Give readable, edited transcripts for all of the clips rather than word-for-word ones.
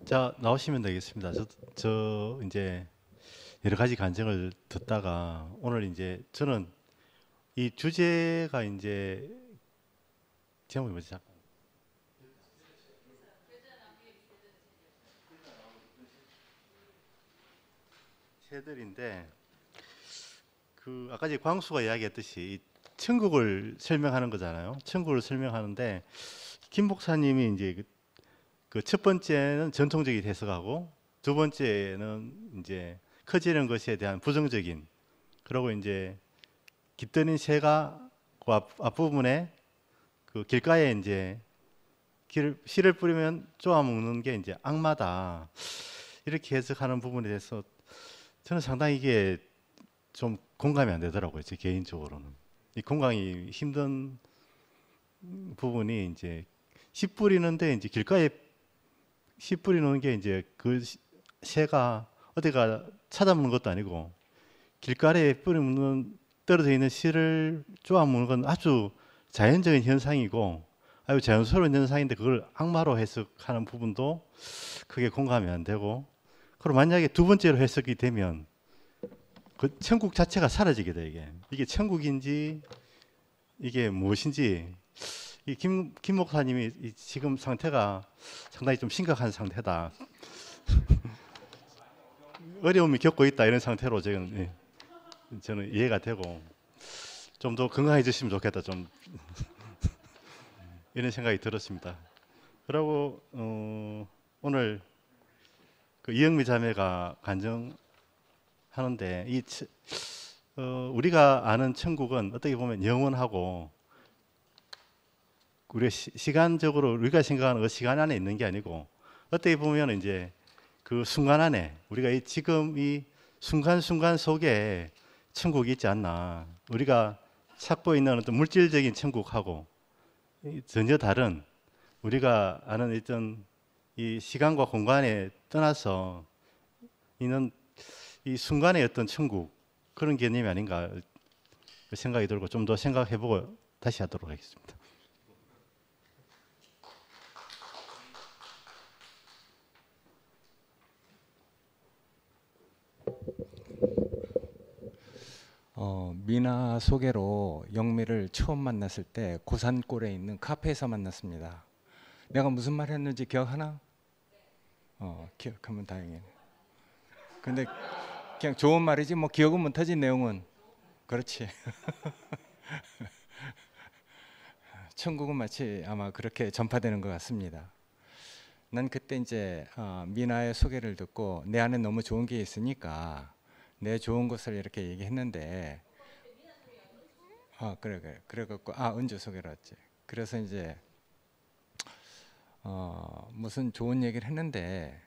자, 나오시면 되겠습니다. 저 이제 여러 가지 간증을 듣다가 오늘 이제 저는 이 주제가 이제 제목이 뭐지? 새들인데 그 아까 이제 광수가 이야기했듯이 이 천국을 설명하는 거잖아요. 천국을 설명하는데 김 목사님이 이제 그 첫 번째는 전통적인 해석하고 두 번째는 이제 커지는 것에 대한 부정적인, 그리고 이제 깃드는 새가 그 앞부분에 그 길가에 이제 씨를 뿌리면 쪼아 먹는 게 이제 악마다, 이렇게 해석하는 부분에 대해서 저는 상당히 이게 좀 공감이 안 되더라고요. 제 개인적으로는 이 공감이 힘든 부분이 이제 씨 뿌리는데 이제 길가에 씨 뿌리는 게 이제 그 새가 어디가 찾아먹는 것도 아니고 길가에 뿌리는 떨어져 있는 씨를 쪼아 먹는 건 아주 자연적인 현상이고 아주 자연스러운 현상인데 그걸 악마로 해석하는 부분도 크게 공감이 안 되고, 그리고 만약에 두 번째로 해석이 되면 그 천국 자체가 사라지게 돼. 이게 천국인지 이게 무엇인지, 이 김 목사님이 이 지금 상태가 상당히 좀 심각한 상태다, 어려움이 겪고 있다, 이런 상태로 지금 저는 이해가 되고 좀 더 건강해졌으면 좋겠다, 좀 이런 생각이 들었습니다. 그리고 오늘 그 이영미 자매가 간증하는데 우리가 아는 천국은 어떻게 보면 영원하고 우리가 시간적으로 우리가 생각하는 그 시간 안에 있는 게 아니고 어떻게 보면 이제 그 순간 안에 우리가 지금 이 순간순간 속에 천국이 있지 않나. 우리가 찾고 있는 어떤 물질적인 천국하고 전혀 다른, 우리가 아는 어떤 이 시간과 공간에 떠나서 있는 이 순간의 어떤 천국, 그런 개념이 아닌가 생각이 들고 좀 더 생각해보고 다시 하도록 하겠습니다. 미나 소개로 영미를 처음 만났을 때 고산골에 있는 카페에서 만났습니다. 내가 무슨 말 했는지 기억하나? 기억하면 다행이네. 근데 그냥 좋은 말이지 뭐 기억은 못하지 내용은. 그렇지. 천국은 마치 아마 그렇게 전파되는 것 같습니다. 난 그때 이제 미나의 소개를 듣고 내 안에 너무 좋은 게 있으니까 내 좋은 것을 이렇게 얘기했는데 그래갖고 은주 소개로 왔지. 그래서 이제 무슨 좋은 얘기를 했는데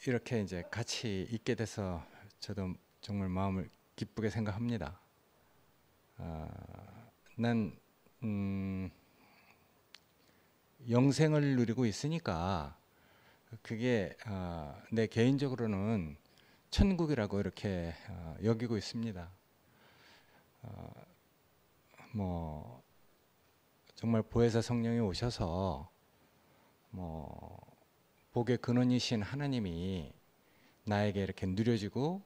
이렇게 이제 같이 있게 돼서 저도 정말 마음을 기쁘게 생각합니다. 난 영생을 누리고 있으니까 그게 내 개인적으로는 천국이라고 이렇게 여기고 있습니다. 뭐 정말 보혜사 성령이 오셔서 뭐 복의 근원이신 하나님이 나에게 이렇게 누려지고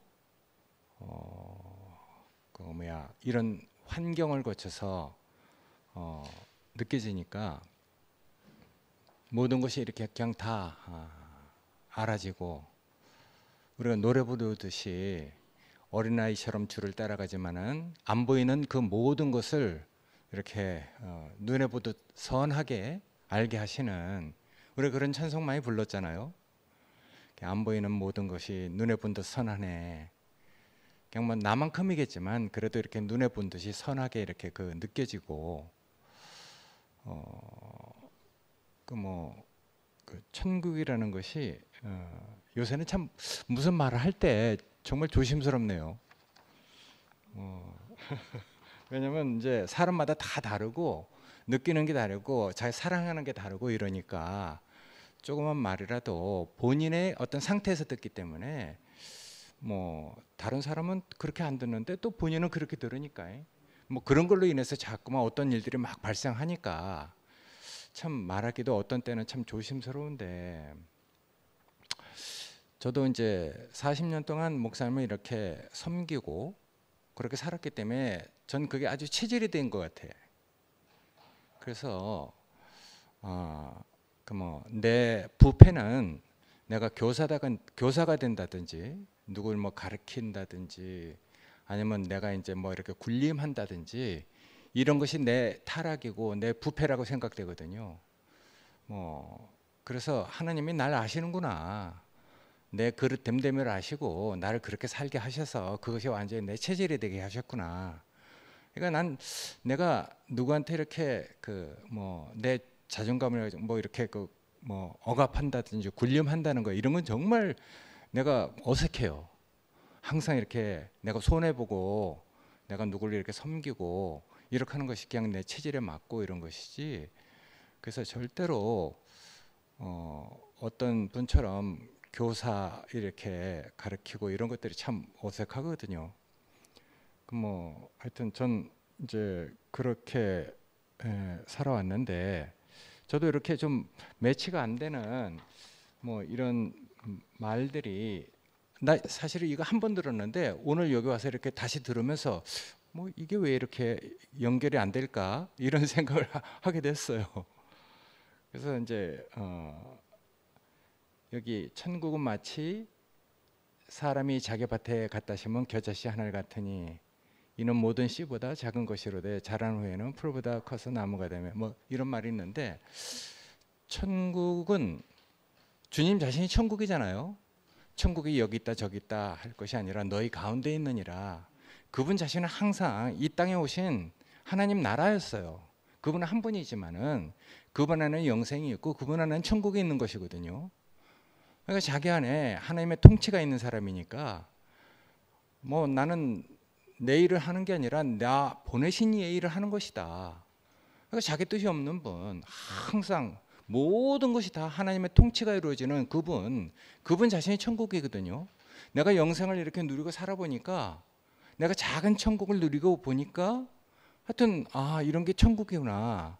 이런 환경을 거쳐서 느껴지니까 모든 것이 이렇게 그냥 다 알아지고, 우리가 노래 부르듯이 어린아이처럼 줄을 따라가지만은 안 보이는 그 모든 것을 이렇게 눈에 보듯 선하게 알게 하시는, 우리 그런 찬송 많이 불렀잖아요. 안 보이는 모든 것이 눈에 본 듯 선하네. 그냥 뭐 나만큼이겠지만 그래도 이렇게 눈에 본 듯이 선하게 이렇게 그 느껴지고, 그 천국이라는 것이 요새는 참 무슨 말을 할 때 정말 조심스럽네요. 왜냐면 이제 사람마다 다 다르고 느끼는 게 다르고 자기 사랑하는 게 다르고 이러니까 조그만 말이라도 본인의 어떤 상태에서 듣기 때문에 뭐 다른 사람은 그렇게 안 듣는데 또 본인은 그렇게 들으니까 뭐 그런 걸로 인해서 자꾸만 어떤 일들이 막 발생하니까 참 말하기도 어떤 때는 참 조심스러운데, 저도 이제 40년 동안 목사님을 이렇게 섬기고 그렇게 살았기 때문에 전 그게 아주 체질이 된 것 같아. 그래서 그 뭐 내 부패는 내가 교사가 된다든지 누굴 뭐 가르친다든지 아니면 내가 이제 뭐 이렇게 군림한다든지 이런 것이 내 타락이고 내 부패라고 생각되거든요. 뭐 그래서 하나님이 날 아시는구나. 내 그릇 됨됨을 아시고 나를 그렇게 살게 하셔서 그것이 완전히 내 체질이 되게 하셨구나. 그러니까 내가 누구한테 이렇게 그 뭐 내 자존감을 뭐 이렇게 그 뭐 억압한다든지 군림한다는 거 이런 건 정말 내가 어색해요. 항상 이렇게 내가 손해 보고 내가 누구를 이렇게 섬기고 이렇게 하는 것이 그냥 내 체질에 맞고 이런 것이지. 그래서 절대로 어떤 분처럼 교사 이렇게 가르치고 이런 것들이 참 어색하거든요. 그 뭐 하여튼 전 이제 그렇게 살아왔는데, 저도 이렇게 좀 매치가 안 되는 뭐 이런 말들이, 나 사실은 이거 한 번 들었는데 오늘 여기 와서 이렇게 다시 들으면서 뭐 이게 왜 이렇게 연결이 안 될까 이런 생각을 하게 됐어요. 그래서 이제 여기 천국은 마치 사람이 자기 밭에 갖다 심은 겨자씨 하늘 같으니 이는 모든 씨보다 작은 것이로되 자란 후에는 풀보다 커서 나무가 되며, 뭐 이런 말이 있는데, 천국은 주님 자신이 천국이잖아요. 천국이 여기 있다 저기 있다 할 것이 아니라 너희 가운데 있느니라. 그분 자신은 항상 이 땅에 오신 하나님 나라였어요. 그분은 한 분이지만은 그분 안에는 영생이 있고 그분 안에는 천국이 있는 것이거든요. 그러니까 자기 안에 하나님의 통치가 있는 사람이니까 뭐 나는 내 일을 하는 게 아니라 나 보내신 이의 일을 하는 것이다. 그러니까 자기 뜻이 없는 분, 항상 모든 것이 다 하나님의 통치가 이루어지는 그분 자신이 천국이거든요. 내가 영생을 이렇게 누리고 살아보니까, 내가 작은 천국을 누리고 보니까 하여튼 이런 게 천국이구나.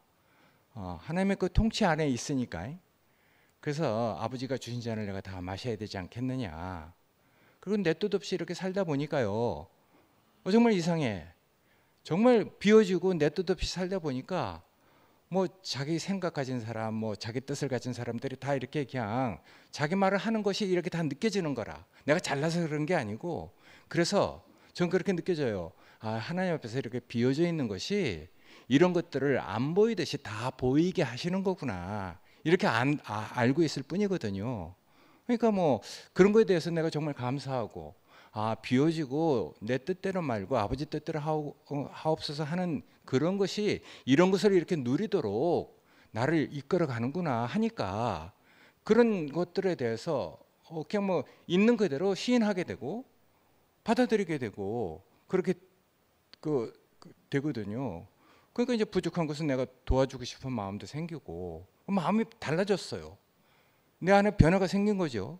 하나님의 그 통치 안에 있으니까. 그래서 아버지가 주신 잔을 내가 다 마셔야 되지 않겠느냐. 그리고 내 뜻 없이 이렇게 살다 보니까요, 정말 이상해. 정말 비워지고 내 뜻 없이 살다 보니까 뭐 자기 생각 가진 사람, 뭐 자기 뜻을 가진 사람들이 다 이렇게 그냥 자기 말을 하는 것이 이렇게 다 느껴지는 거라. 내가 잘나서 그런 게 아니고, 그래서 전 그렇게 느껴져요. 하나님 앞에서 이렇게 비워져 있는 것이 이런 것들을 안 보이듯이 다 보이게 하시는 거구나. 이렇게 알고 있을 뿐이거든요. 그러니까 뭐 그런 거에 대해서 내가 정말 감사하고, 비워지고 내 뜻대로 말고 아버지 뜻대로 하옵소서 하는 그런 것이 이런 것을 이렇게 누리도록 나를 이끌어 가는구나 하니까, 그런 것들에 대해서 그냥 뭐 있는 그대로 시인하게 되고 받아들이게 되고 그렇게 되거든요. 그러니까 이제 부족한 것은 내가 도와주고 싶은 마음도 생기고 마음이 달라졌어요. 내 안에 변화가 생긴 거죠.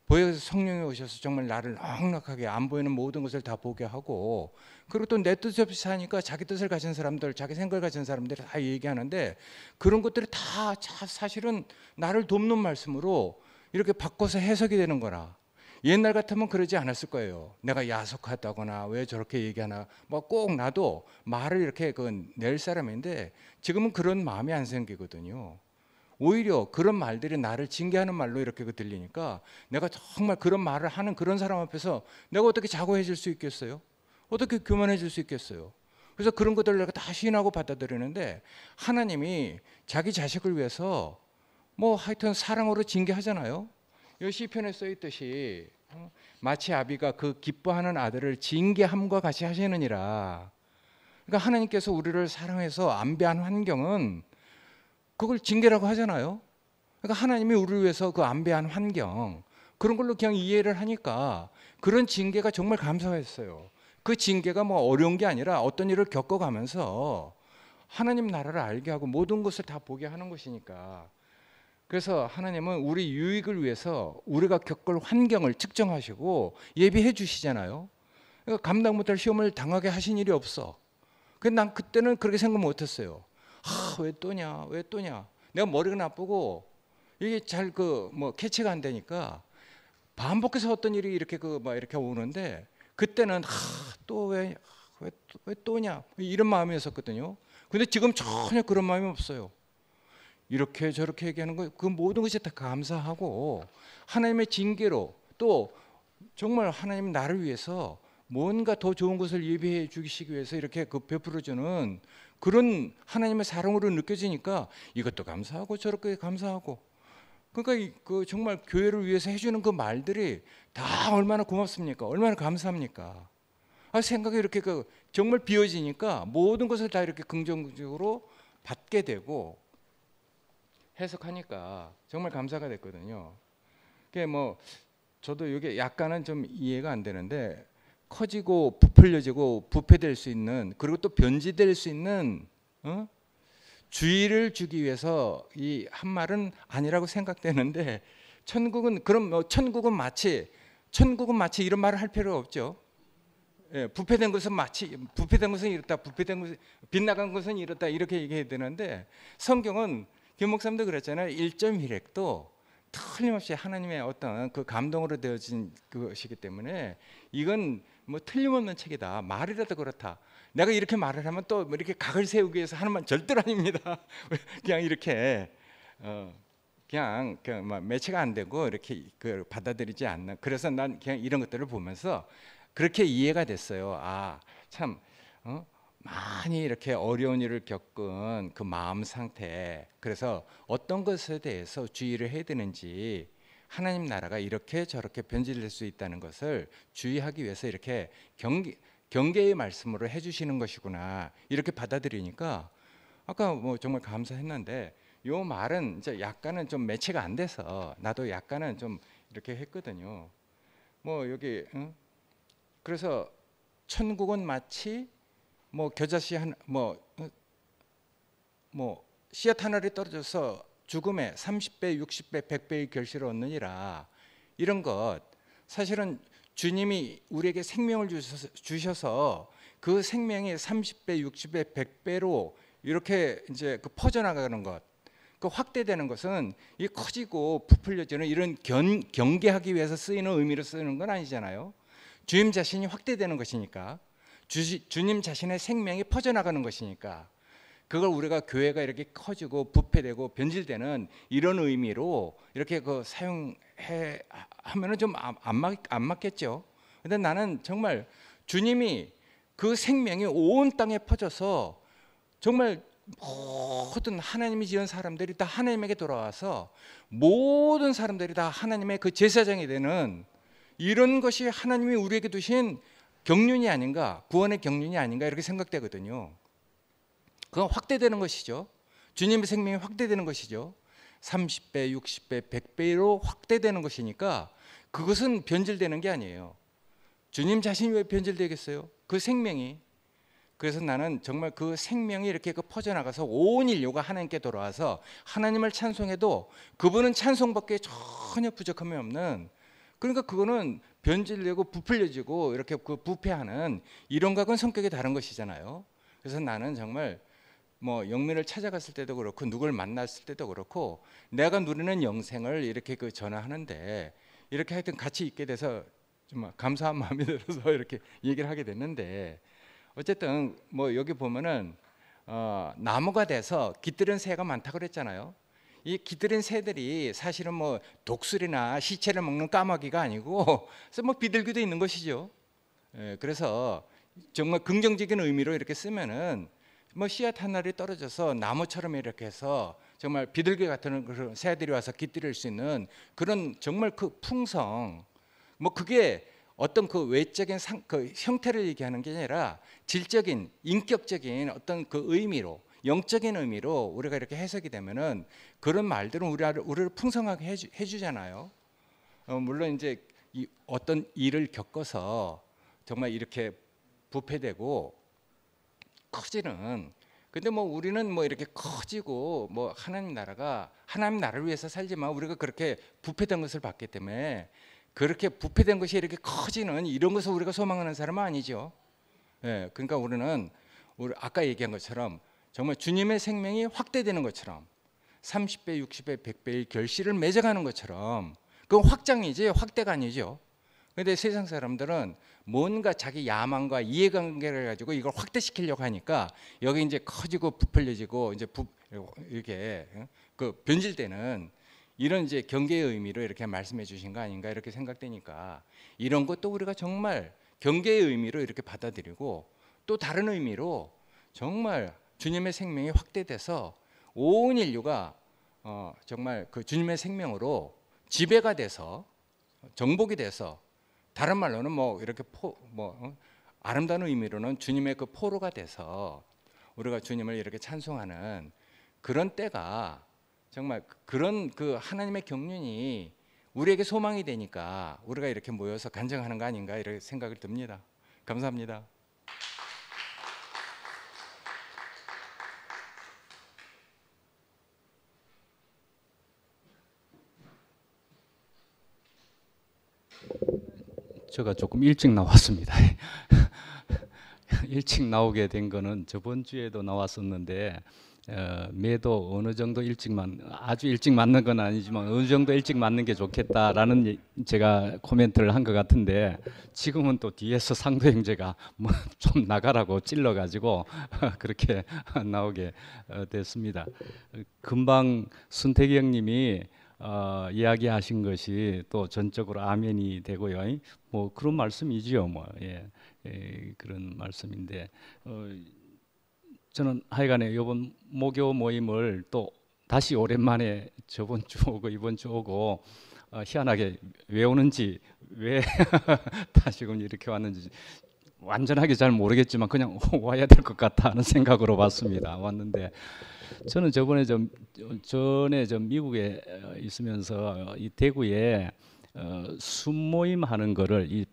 보여서 성령이 오셔서 정말 나를 넉넉하게 안 보이는 모든 것을 다 보게 하고, 그리고 또 내 뜻 없이 사니까 자기 뜻을 가진 사람들, 자기 생각을 가진 사람들이 다 얘기하는데, 그런 것들이 다 사실은 나를 돕는 말씀으로 이렇게 바꿔서 해석이 되는 거라. 옛날 같으면 그러지 않았을 거예요. 내가 야속하다거나 왜 저렇게 얘기하나, 뭐 꼭 나도 말을 이렇게 낼 사람인데 지금은 그런 마음이 안 생기거든요. 오히려 그런 말들이 나를 징계하는 말로 이렇게 들리니까 내가 정말 그런 말을 하는 그런 사람 앞에서 내가 어떻게 자고해질 수 있겠어요? 어떻게 교만해질 수 있겠어요? 그래서 그런 것들을 내가 다 시인하고 받아들이는데, 하나님이 자기 자식을 위해서 뭐 하여튼 사랑으로 징계하잖아요. 이 시편에 써 있듯이 마치 아비가 그 기뻐하는 아들을 징계함과 같이 하시느니라. 그러니까 하나님께서 우리를 사랑해서 안배한 환경은 그걸 징계라고 하잖아요. 그러니까 하나님이 우리를 위해서 그 안배한 환경, 그런 걸로 그냥 이해를 하니까 그런 징계가 정말 감사했어요. 그 징계가 뭐 어려운 게 아니라 어떤 일을 겪어가면서 하나님 나라를 알게 하고 모든 것을 다 보게 하는 것이니까. 그래서 하나님은 우리 유익을 위해서 우리가 겪을 환경을 측정하시고 예비해 주시잖아요. 그러니까 감당 못할 시험을 당하게 하신 일이 없어. 근데 난 그때는 그렇게 생각 못했어요. 왜 또냐, 왜 또냐. 내가 머리가 나쁘고 이게 잘 그 뭐 캐치가 안 되니까 반복해서 어떤 일이 이렇게 그 막 이렇게 오는데 그때는 또 왜 또냐 이런 마음이었었거든요. 근데 지금 전혀 그런 마음이 없어요. 이렇게 저렇게 얘기하는 거 그 모든 것이 다 감사하고 하나님의 징계로 또 정말 하나님 나를 위해서 뭔가 더 좋은 것을 예비해 주시기 위해서 이렇게 그 베풀어 주는 그런 하나님의 사랑으로 느껴지니까 이것도 감사하고 저렇게 감사하고 그러니까 그 정말 교회를 위해서 해주는 그 말들이 다 얼마나 고맙습니까? 얼마나 감사합니까? 생각이 이렇게 그 정말 비워지니까 모든 것을 다 이렇게 긍정적으로 받게 되고 해석하니까 정말 감사가 됐거든요. 그게 뭐 저도 이게 약간은 좀 이해가 안 되는데 커지고 부풀려지고 부패될 수 있는 그리고 또 변질될 수 있는 주의를 주기 위해서 이 한 말은 아니라고 생각되는데 천국은 그럼 뭐 천국은 마치 이런 말을 할 필요가 없죠. 예, 부패된 것은 마치 부패된 것은 이렇다, 부패된 것은 빗나간 것은 이렇다 이렇게 얘기해야 되는데 성경은 김 목사님도 그랬잖아요. 1.1핵도 틀림없이 하나님의 어떤 그 감동으로 되어진 것이기 때문에 이건 뭐 틀림없는 책이다. 말이라도 그렇다. 내가 이렇게 말을 하면 또 뭐 이렇게 각을 세우기 위해서 하는 말 절대로 아닙니다. 그냥 이렇게 그냥 막 매체가 안 되고 이렇게 그 받아들이지 않는. 그래서 난 그냥 이런 것들을 보면서 그렇게 이해가 됐어요. 참 많이 이렇게 어려운 일을 겪은 그 마음 상태. 그래서 어떤 것에 대해서 주의를 해야 되는지 하나님 나라가 이렇게 저렇게 변질될 수 있다는 것을 주의하기 위해서 이렇게 경계의 말씀으로 해주시는 것이구나 이렇게 받아들이니까 아까 뭐 정말 감사했는데 요 말은 이제 약간은 좀 매체가 안 돼서 나도 약간은 좀 이렇게 했거든요. 뭐 여기 그래서 천국은 마치 뭐 겨자씨 뭐 씨앗 하나를 떨어져서 죽음에 30배, 60배, 100배의 결실을 얻느니라. 이런 것 사실은 주님이 우리에게 생명을 주셔서 그 생명이 30배, 60배, 100배로 이렇게 이제 그 퍼져나가는 것, 그 확대되는 것은 이 커지고 부풀려지는 이런 경계하기 위해서 쓰이는 의미로 쓰는 건 아니잖아요. 주님 자신이 확대되는 것이니까, 주님 자신의 생명이 퍼져나가는 것이니까. 그걸 우리가 교회가 이렇게 커지고 부패되고 변질되는 이런 의미로 이렇게 그 사용해 하면은 좀 안 맞겠죠. 근데 나는 정말 주님이 그 생명이 온 땅에 퍼져서 정말 모든 하나님이 지은 사람들이 다 하나님에게 돌아와서 모든 사람들이 다 하나님의 그 제사장이 되는 이런 것이 하나님이 우리에게 두신 경륜이 아닌가, 구원의 경륜이 아닌가 이렇게 생각되거든요. 그건 확대되는 것이죠. 주님의 생명이 확대되는 것이죠. 30배, 60배, 100배로 확대되는 것이니까 그것은 변질되는 게 아니에요. 주님 자신이 왜 변질되겠어요? 그 생명이. 그래서 나는 정말 그 생명이 이렇게 퍼져나가서 온 인류가 하나님께 돌아와서 하나님을 찬송해도 그분은 찬송밖에 전혀 부족함이 없는, 그러니까 그거는 변질되고 부풀려지고 이렇게 그 부패하는 이런 것과는 성격이 다른 것이잖아요. 그래서 나는 정말 뭐 영민을 찾아갔을 때도 그렇고 누굴 만났을 때도 그렇고 내가 누리는 영생을 이렇게 그 전화하는데 이렇게 하여튼 같이 있게 돼서 좀 감사한 마음이 들어서 이렇게 얘기를 하게 됐는데, 어쨌든 뭐 여기 보면은 나무가 돼서 깃들은 새가 많다고 그랬잖아요. 이 깃들인 새들이 사실은 뭐 독수리나 시체를 먹는 까마귀가 아니고 그래서 뭐 비둘기도 있는 것이죠. 그래서 정말 긍정적인 의미로 이렇게 쓰면은 뭐 씨앗 하나를 떨어져서 나무처럼 이렇게 해서 정말 비둘기 같은 그런 새들이 와서 깃들일 수 있는 그런 정말 그 풍성, 뭐 그게 어떤 그 외적인 그 형태를 얘기하는 게 아니라 질적인 인격적인 어떤 그 의미로, 영적인 의미로 우리가 이렇게 해석이 되면은 그런 말들은 우리를 풍성하게 해주잖아요. 물론 이제 어떤 일을 겪어서 정말 이렇게 부패되고 커지는, 근데 뭐 우리는 뭐 이렇게 커지고 뭐 하나님 나라를 위해서 살지만 우리가 그렇게 부패된 것을 봤기 때문에 그렇게 부패된 것이 이렇게 커지는 이런 것을 우리가 소망하는 사람은 아니죠. 그러니까 우리 아까 얘기한 것처럼 정말 주님의 생명이 확대되는 것처럼 30배, 60배, 100배의 결실을 맺어가는 것처럼 그건 확장이지 확대가 아니죠. 근데 세상 사람들은 뭔가 자기 야망과 이해관계를 가지고 이걸 확대시키려고 하니까 여기 이제 커지고 부풀려지고 이제 이렇게 그 변질되는 이런 이제 경계의 의미로 이렇게 말씀해 주신 거 아닌가 이렇게 생각되니까 이런 것도 우리가 정말 경계의 의미로 이렇게 받아들이고 또 다른 의미로 정말 주님의 생명이 확대돼서 온 인류가 정말 그 주님의 생명으로 지배가 돼서 정복이 돼서 다른 말로는 뭐 이렇게 아름다운 의미로는 주님의 그 포로가 돼서 우리가 주님을 이렇게 찬송하는 그런 때가 정말 그런 그 하나님의 경륜이 우리에게 소망이 되니까 우리가 이렇게 모여서 간증하는 거 아닌가 이렇게 생각이 듭니다. 감사합니다. 제가 조금 일찍 나왔습니다. 일찍 나오게 된 거는 저번 주에도 나왔었는데 매도 어느 정도 아주 일찍 맞는 건 아니지만 어느 정도 일찍 맞는 게 좋겠다라는 제가 코멘트를 한 것 같은데 지금은 또 뒤에서 상도 형제가 뭐 좀 나가라고 찔러가지고 그렇게 나오게 됐습니다. 금방 순택이 형님이 이야기하신 것이 또 전적으로 아멘이 되고요. 뭐 그런 말씀이지요. 뭐 그런 말씀인데 저는 하여간에 이번 모교 모임을 또 다시 오랜만에 저번 주 오고 이번 주 오고 희한하게 왜 오는지 왜 다시금 이렇게 왔는지 완전하게 잘 모르겠지만 그냥 와야 될 것 같다 하는 생각으로 왔는데 저는 전에 미국에 있으면서 이 대구에 순모임 하는 거를 이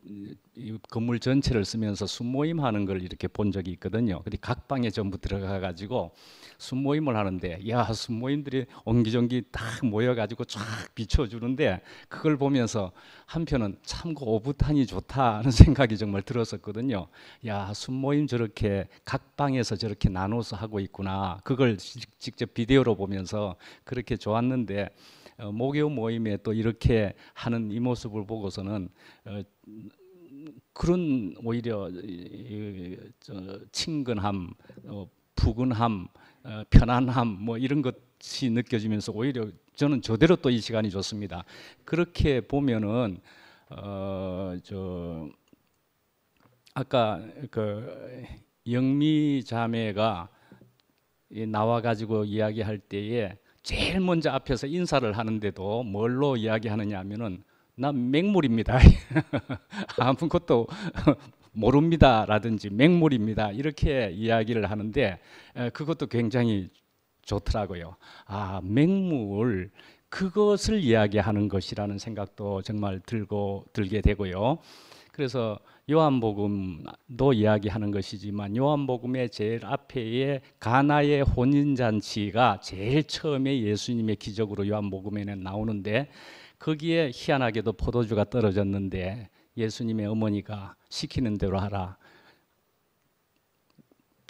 건물 전체를 쓰면서 순모임 하는 걸 이렇게 본 적이 있거든요. 근데 각 방에 전부 들어가 가지고 순모임을 하는데 순모임들이 옹기종기 딱 모여 가지고 쫙 비춰주는데 그걸 보면서 한편은 참고 오붓하니 좋다 하는 생각이 정말 들었었거든요. 순모임 저렇게 각 방에서 저렇게 나눠서 하고 있구나. 그걸 직접 비디오로 보면서 그렇게 좋았는데 모교 모임에 또 이렇게 하는 이 모습을 보고서는 그런 오히려 친근함, 부근함, 편안함 뭐 이런 것이 느껴지면서 오히려 저는 저대로 또 이 시간이 좋습니다. 그렇게 보면은 아까 그 영미 자매가 나와 가지고 이야기할 때에 제일 먼저 앞에서 인사를 하는데도 뭘로 이야기하느냐 하면은 난 맹물입니다. 아무것도 모릅니다라든지 맹물입니다. 이렇게 이야기를 하는데 그것도 굉장히 좋더라고요. 맹물 그것을 이야기하는 것이라는 생각도 정말 들게 되고요. 그래서 요한복음도 이야기하는 것이지만 요한복음의 제일 앞에의 가나의 혼인잔치가 제일 처음에 예수님의 기적으로 요한복음에는 나오는데 거기에 희한하게도 포도주가 떨어졌는데 예수님의 어머니가 시키는 대로 하라.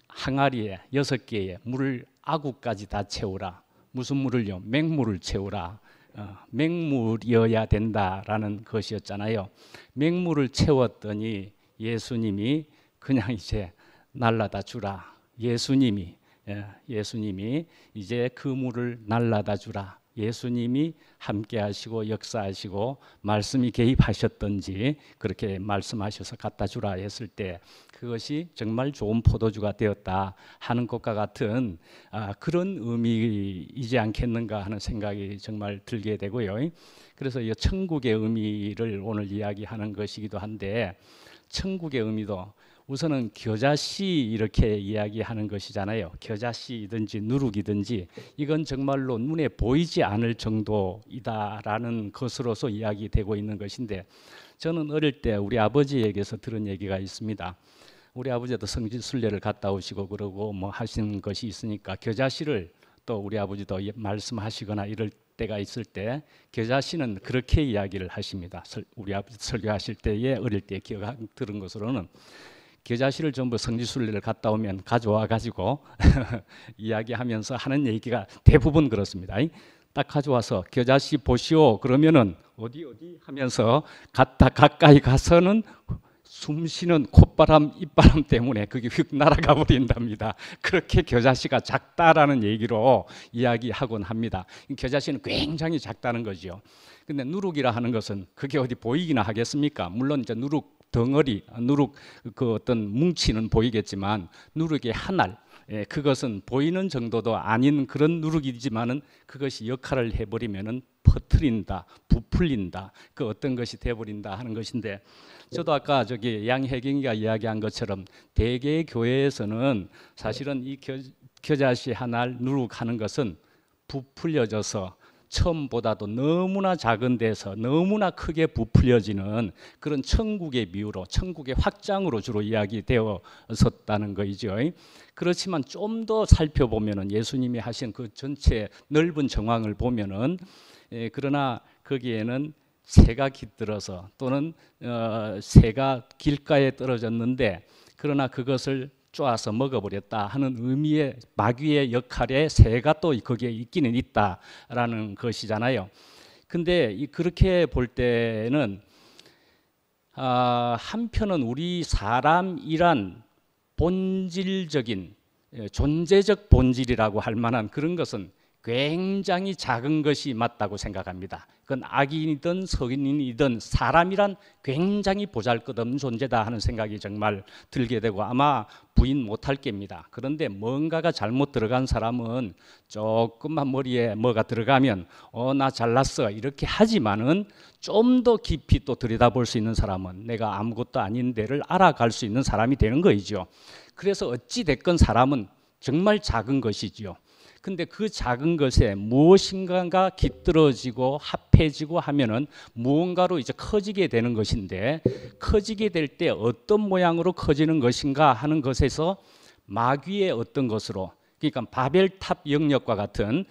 항아리에 6개의 물을 아구까지 다 채우라. 무슨 물을요? 맹물을 채우라. 맹물이어야 된다라는 것이었잖아요. 맹물을 채웠더니 예수님이 그냥 이제 날라다 주라. 예수님이 이제 그 물을 날라다 주라. 예수님이 함께 하시고 역사하시고 말씀이 개입하셨던지 그렇게 말씀하셔서 갖다 주라 했을 때 그것이 정말 좋은 포도주가 되었다 하는 것과 같은 그런 의미이지 않겠는가 하는 생각이 정말 들게 되고요. 그래서 이 천국의 의미를 오늘 이야기하는 것이기도 한데 천국의 의미도 우선은 겨자씨 이렇게 이야기하는 것이잖아요. 겨자씨이든지 누룩이든지 이건 정말로 눈에 보이지 않을 정도이다라는 것으로서 이야기되고 있는 것인데 저는 어릴 때 우리 아버지에게서 들은 얘기가 있습니다. 우리 아버지도 성지순례를 갔다 오시고 그러고 뭐 하시는 것이 있으니까 겨자씨를 또 우리 아버지도 말씀하시거나 이럴 때가 있을 때 겨자씨는 그렇게 이야기를 하십니다. 우리 아버지 설교하실 때에 어릴 때 들은 것으로는 겨자씨를 전부 성지순례를 갔다 오면 가져와 가지고 이야기하면서 하는 얘기가 대부분 그렇습니다. 딱 가져와서 겨자씨 보시오 그러면은 어디 하면서 갔다 가까이 가서는 숨쉬는 콧바람, 입바람 때문에 그게 휙 날아가 버린답니다. 그렇게 겨자씨가 작다라는 얘기로 이야기하곤 합니다. 겨자씨는 굉장히 작다는 거죠. 근데 누룩이라 하는 것은 그게 어디 보이기나 하겠습니까? 물론 이제 누룩 덩어리, 누룩 그 어떤 뭉치는 보이겠지만 누룩의 한 알, 그것은 보이는 정도도 아닌 그런 누룩이지만은 그것이 역할을 해버리면은 퍼트린다, 부풀린다, 그 어떤 것이 돼버린다 하는 것인데, 저도 아까 저기 양혜경이가 이야기한 것처럼 대개 교회에서는 사실은 이 겨자씨 한 알 누룩하는 것은 부풀려져서 처음보다도 너무나 작은 데서 너무나 크게 부풀려지는 그런 천국의 미우로, 천국의 확장으로 주로 이야기되었었다는 거이죠. 그렇지만 좀 더 살펴보면은 예수님이 하신 그 전체 넓은 정황을 보면은, 그러나 거기에는 새가 깃들어서 또는 새가 길가에 떨어졌는데 그러나 그것을 쪼아서 먹어버렸다 하는 의미의 마귀의 역할에 새가 또 거기에 있기는 있다라는 것이잖아요. 근데 그렇게 볼 때는 한편은 우리 사람이란 본질적인 존재적 본질이라고 할 만한 그런 것은 굉장히 작은 것이 맞다고 생각합니다. 그건 악인이든 성인이든 사람이란 굉장히 보잘것없는 존재다 하는 생각이 정말 들게 되고 아마 부인 못할 겁니다. 그런데 뭔가가 잘못 들어간 사람은 조금만 머리에 뭐가 들어가면 나 잘났어 이렇게 하지만은 좀 더 깊이 또 들여다볼 수 있는 사람은 내가 아무것도 아닌 데를 알아갈 수 있는 사람이 되는 거이죠. 그래서 어찌 됐건 사람은 정말 작은 것이지요. 근데 그 작은 것에 무엇인가가 깃들어지고 합해지고 하면은 무언가로 이제 커지게 되는 것인데, 커지게 될 때 어떤 모양으로 커지는 것인가 하는 것에서 마귀의 어떤 것으로, 그러니까 바벨탑 영역과 같은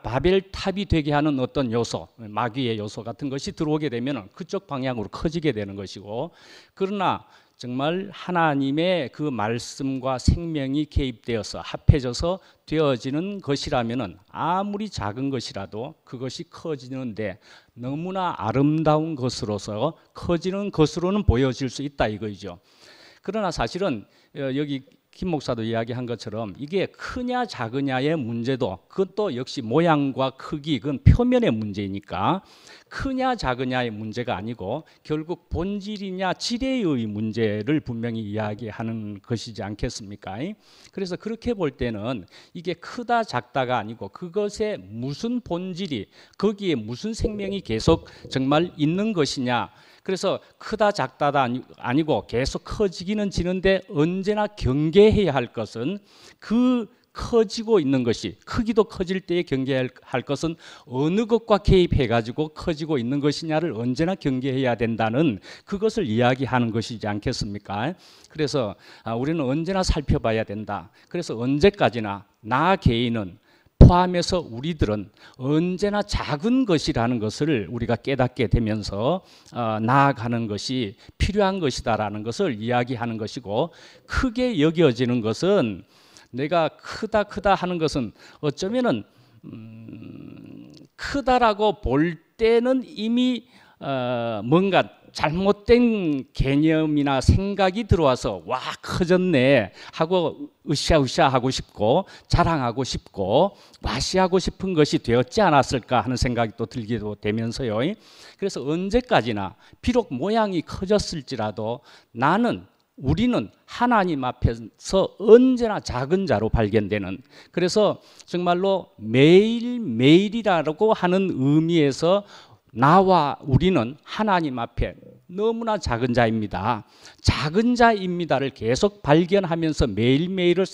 바벨탑이 되게 하는 어떤 요소, 마귀의 요소 같은 것이 들어오게 되면 그쪽 방향으로 커지게 되는 것이고, 그러나 정말 하나님의 그 말씀과 생명이 개입되어서 합해져서 되어지는 것이라면은 아무리 작은 것이라도 그것이 커지는데 너무나 아름다운 것으로서 커지는 것으로는 보여질 수 있다 이거죠. 그러나 사실은 여기 김 목사도 이야기한 것처럼 이게 크냐 작으냐의 문제도 그것도 역시 모양과 크기, 그건 표면의 문제이니까 크냐 작으냐의 문제가 아니고 결국 본질이냐 질의 문제를 분명히 이야기하는 것이지 않겠습니까? 그래서 그렇게 볼 때는 이게 크다 작다가 아니고 그것의 무슨 본질이, 거기에 무슨 생명이 계속 정말 있는 것이냐. 그래서 크다 작다가 아니고 계속 커지기는 지는데 언제나 경계해야 할 것은 그 커지고 있는 것이, 크기도 커질 때에 경계할 것은 어느 것과 개입해 가지고 커지고 있는 것이냐를 언제나 경계해야 된다는 그것을 이야기하는 것이지 않겠습니까? 그래서 우리는 언제나 살펴봐야 된다. 그래서 언제까지나 나 개인은 포함해서 우리들은 언제나 작은 것이라는 것을 우리가 깨닫게 되면서 나아가는 것이 필요한 것이다라는 것을 이야기하는 것이고, 크게 여겨지는 것은, 내가 크다 하는 것은 어쩌면은 크다라고 볼 때는 이미 뭔가 잘못된 개념이나 생각이 들어와서 와 커졌네 하고 으쌰으쌰 하고 싶고 자랑하고 싶고 와시하고 싶은 것이 되었지 않았을까 하는 생각이 또 들기도 되면서요. 그래서 언제까지나 비록 모양이 커졌을지라도 우리는 하나님 앞에서 언제나 작은 자로 발견되는, 그래서 정말로 매일매일이라고 하는 의미에서 나와 우리는 하나님 앞에 너무나 작은 자입니다. 작은 자입니다를 계속 발견하면서 매일매일을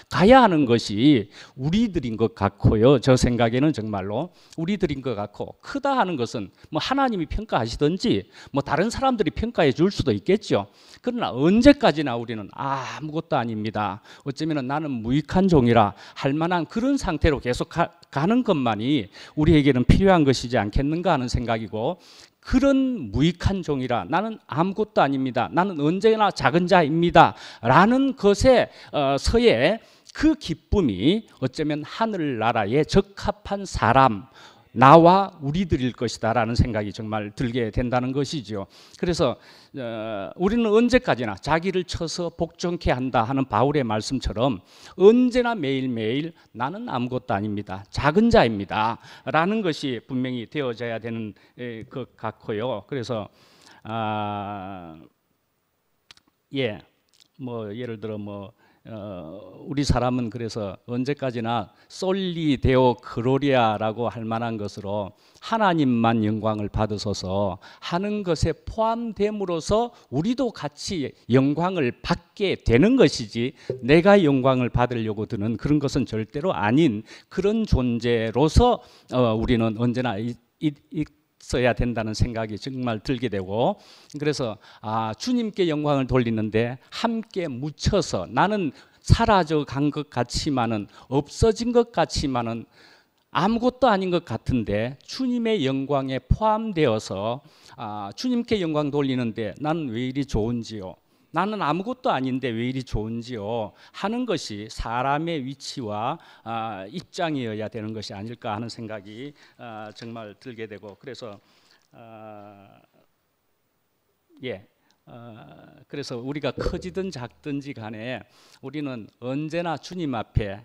가야 하는 것이 우리들인 것 같고요. 저 생각에는 정말로 우리들인 것 같고, 크다 하는 것은 뭐 하나님이 평가하시든지 뭐 다른 사람들이 평가해 줄 수도 있겠죠. 그러나 언제까지나 우리는 아무것도 아닙니다. 어쩌면 나는 무익한 종이라 할 만한 그런 상태로 계속 가는 것만이 우리에게는 필요한 것이지 않겠는가 하는 생각이고, 그런 무익한 종이라 나는 아무것도 아닙니다. 나는 언제나 작은 자입니다. 라는 것에 서의 그 기쁨이 어쩌면 하늘나라에 적합한 사람, 나와 우리들일 것이다 라는 생각이 정말 들게 된다는 것이죠. 그래서 우리는 언제까지나 자기를 쳐서 복종케 한다 하는 바울의 말씀처럼 언제나 매일매일 나는 아무것도 아닙니다. 작은 자입니다. 라는 것이 분명히 되어져야 되는 것 같고요. 그래서 예를 들어 우리 사람은 그래서 언제까지나 솔리 데오 그로리아라고 할 만한 것으로 하나님만 영광을 받으소서 하는 것에 포함됨으로써 우리도 같이 영광을 받게 되는 것이지, 내가 영광을 받으려고 드는 그런 것은 절대로 아닌 그런 존재로서 우리는 언제나 있어야 된다는 생각이 정말 들게 되고, 그래서 주님께 영광을 돌리는데 함께 묻혀서 나는 사라져 간 것 같지만은, 없어진 것 같지만은, 아무것도 아닌 것 같은데 주님의 영광에 포함되어서 주님께 영광 돌리는데 나는 왜 이리 좋은지요, 나는 아무것도 아닌데 왜 이리 좋은지요 하는 것이 사람의 위치와 입장이어야 되는 것이 아닐까 하는 생각이 정말 들게 되고, 그래서 그래서 우리가 커지든 작든지 간에 우리는 언제나 주님 앞에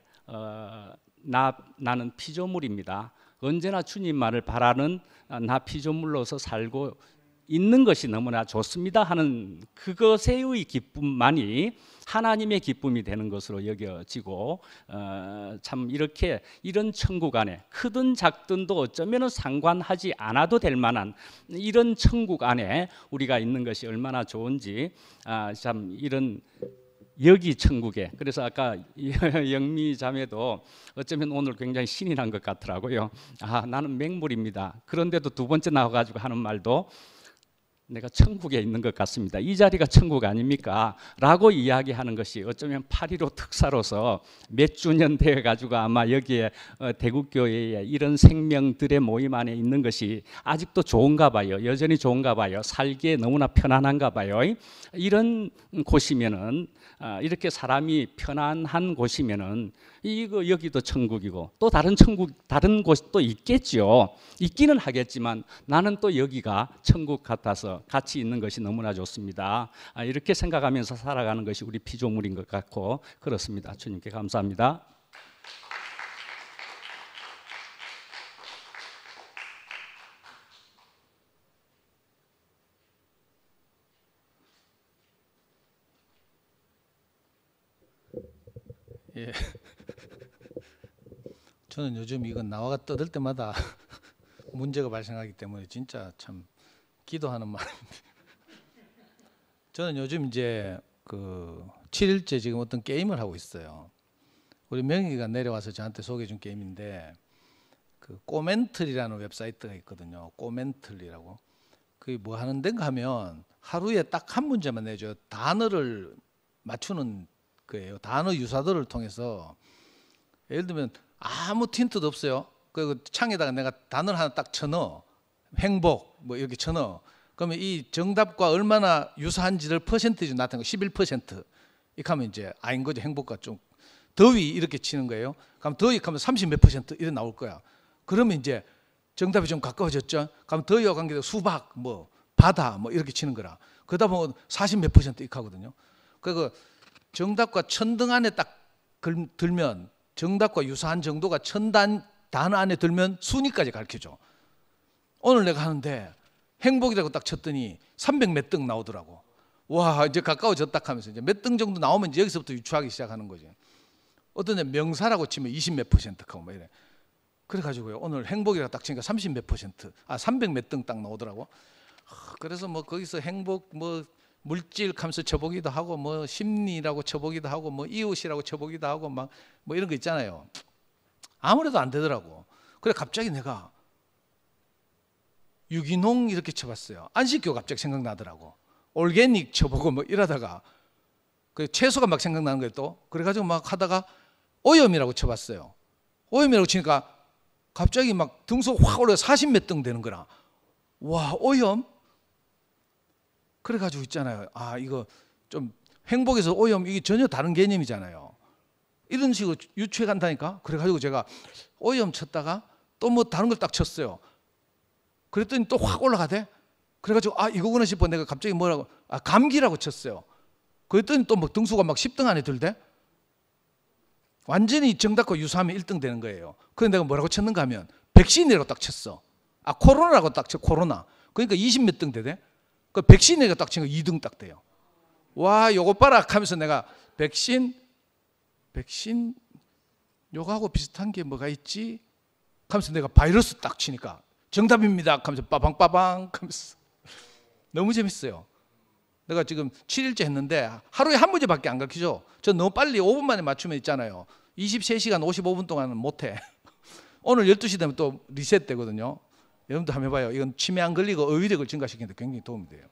나는 피조물입니다. 언제나 주님만을 바라는 나 피조물로서 살고 있는 것이 너무나 좋습니다 하는 그것의 기쁨만이 하나님의 기쁨이 되는 것으로 여겨지고, 참 이런 천국 안에 크든 작든도 어쩌면 상관하지 않아도 될 만한 이런 천국 안에 우리가 있는 것이 얼마나 좋은지, 참 이런 여기 천국에, 그래서 아까 영미 자매도 어쩌면 오늘 굉장히 신이 난 것 같더라고요. 나는 맹물입니다. 그런데도 두 번째 나와가지고 하는 말도 내가 천국에 있는 것 같습니다. 이 자리가 천국 아닙니까? 라고 이야기하는 것이 어쩌면 8.15 특사로서 몇 주년 되어가지고 아마 여기에 대국교회에 이런 생명들의 모임 안에 있는 것이 아직도 좋은가 봐요. 여전히 좋은가 봐요. 살기에 너무나 편안한가 봐요. 이런 곳이면은, 이렇게 사람이 편안한 곳이면은 여기도 천국이고 또 다른 곳도 있겠죠. 있기는 하겠지만 나는 또 여기가 천국 같아서 같이 있는 것이 너무나 좋습니다. 이렇게 생각하면서 살아가는 것이 우리 피조물인 것 같고 그렇습니다. 주님께 감사합니다. 예. 저는 요즘 이건 나와가 떠들 때마다 문제가 발생하기 때문에 진짜 참 기도하는 마음입니다. 저는 요즘 이제 7일째 지금 어떤 게임을 하고 있어요. 우리 명희가 내려와서 저한테 소개해준 게임인데, 꼬멘틀이라는 웹사이트가 있거든요. 꼬멘틀이라고. 그게 뭐 하는 데인가 하면 하루에 딱 한 문제만 내줘요. 단어를 맞추는 거예요. 단어 유사들을 통해서, 예를 들면 아무 틴트도 없어요. 그 창에다가 내가 단어를 하나 딱 쳐넣어. 행복 뭐 이렇게 쳐넣어. 그러면 이 정답과 얼마나 유사한지를 퍼센티지 나타내고 11% 이렇게 하면 이제 아닌 거죠. 행복과 좀 더위 이렇게 치는 거예요. 그럼 더위 하면 30 몇 % 이렇게 나올 거야. 그러면 이제 정답이 좀 가까워졌죠. 그럼 더위와 관계된 수박 뭐 바다 뭐 이렇게 치는 거라. 그러다 보면 40 몇 % 이렇게 하거든요. 그리고 정답과 천등 안에 딱 들면, 정답과 유사한 정도가 단어 안에 들면 순위까지 가르쳐줘. 오늘 내가 하는데 행복이라고 딱 쳤더니 300 몇 등 나오더라고. 와, 이제 가까워졌다 하면서 이제 몇 등 정도 나오면 이제 여기서부터 유추하기 시작하는 거지. 어떤 데 명사라고 치면 20 몇 % 하고 막 이래. 그래가지고요, 오늘 행복이라고 딱 치니까 30 몇 %, 300 몇 등 딱 나오더라고. 그래서 뭐 거기서 행복 뭐 물질 하면서 쳐보기도 하고, 뭐 심리라고 쳐보기도 하고, 뭐 이웃이라고 쳐보기도 하고, 막 뭐 이런 거 있잖아요. 아무래도 안 되더라고. 그래 갑자기 내가 유기농 이렇게 쳐봤어요. 안식교 갑자기 생각나더라고. 올게닉 쳐보고 뭐 이러다가 그 채소가 막 생각나는 거예요 또. 그래가지고 막 하다가 오염이라고 쳐봤어요. 오염이라고 치니까 갑자기 막 등수 확 올라 40 몇 등 되는 거라. 와, 오염? 그래가지고 있잖아요. 아, 이거 좀 행복에서 오염, 이게 전혀 다른 개념이잖아요. 이런 식으로 유추해 간다니까. 그래가지고 제가 오염 쳤다가 또 뭐 다른 걸 딱 쳤어요. 그랬더니 또 확 올라가대. 그래가지고 아, 이거구나 싶어. 내가 갑자기 뭐라고, 아, 감기라고 쳤어요. 그랬더니 또 뭐 등수가 막 10등 안에 들대. 완전히 정답과 유사하면 1등 되는 거예요. 그런데 내가 뭐라고 쳤는가 하면 백신이라고 딱 쳤어. 아, 코로나라고 딱 쳐, 코로나. 그러니까 20 몇 등 되대. 그 백신이라고 딱 치니까 2등 딱 돼요. 와, 요거 봐라 하면서 내가 백신 요거하고 비슷한 게 뭐가 있지? 하면서 내가 바이러스 딱 치니까 정답입니다 하면서 빠방빠방 하면서 너무 재밌어요. 내가 지금 7일째 했는데 하루에 한 문제밖에 안 가르치죠. 저 너무 빨리 5분 만에 맞추면 있잖아요. 23시간 55분 동안은 못해. 오늘 12시 되면 또 리셋 되거든요. 여러분도 한번 해봐요. 이건 치매 안 걸리고 어휘력을 증가시키는 데 굉장히 도움이 돼요.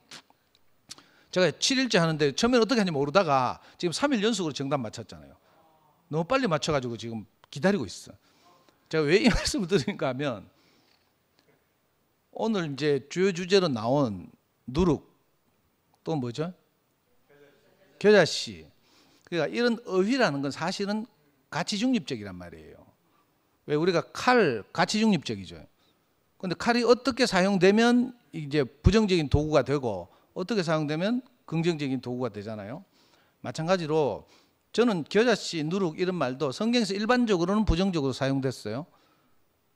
제가 7일째 하는데 처음에는 어떻게 하는지 모르다가 지금 3일 연속으로 정답 맞췄잖아요. 너무 빨리 맞춰가지고 지금 기다리고 있어. 제가 왜 이 말씀을 드리는가 하면 오늘 이제 주요 주제로 나온 누룩 또 뭐죠? 겨자씨. 그러니까 이런 어휘라는 건 사실은 가치 중립적이란 말이에요. 왜 우리가 칼 가치 중립적이죠. 근데 칼이 어떻게 사용되면 이제 부정적인 도구가 되고 어떻게 사용되면 긍정적인 도구가 되잖아요. 마찬가지로 저는 겨자씨, 누룩 이런 말도 성경에서 일반적으로는 부정적으로 사용됐어요.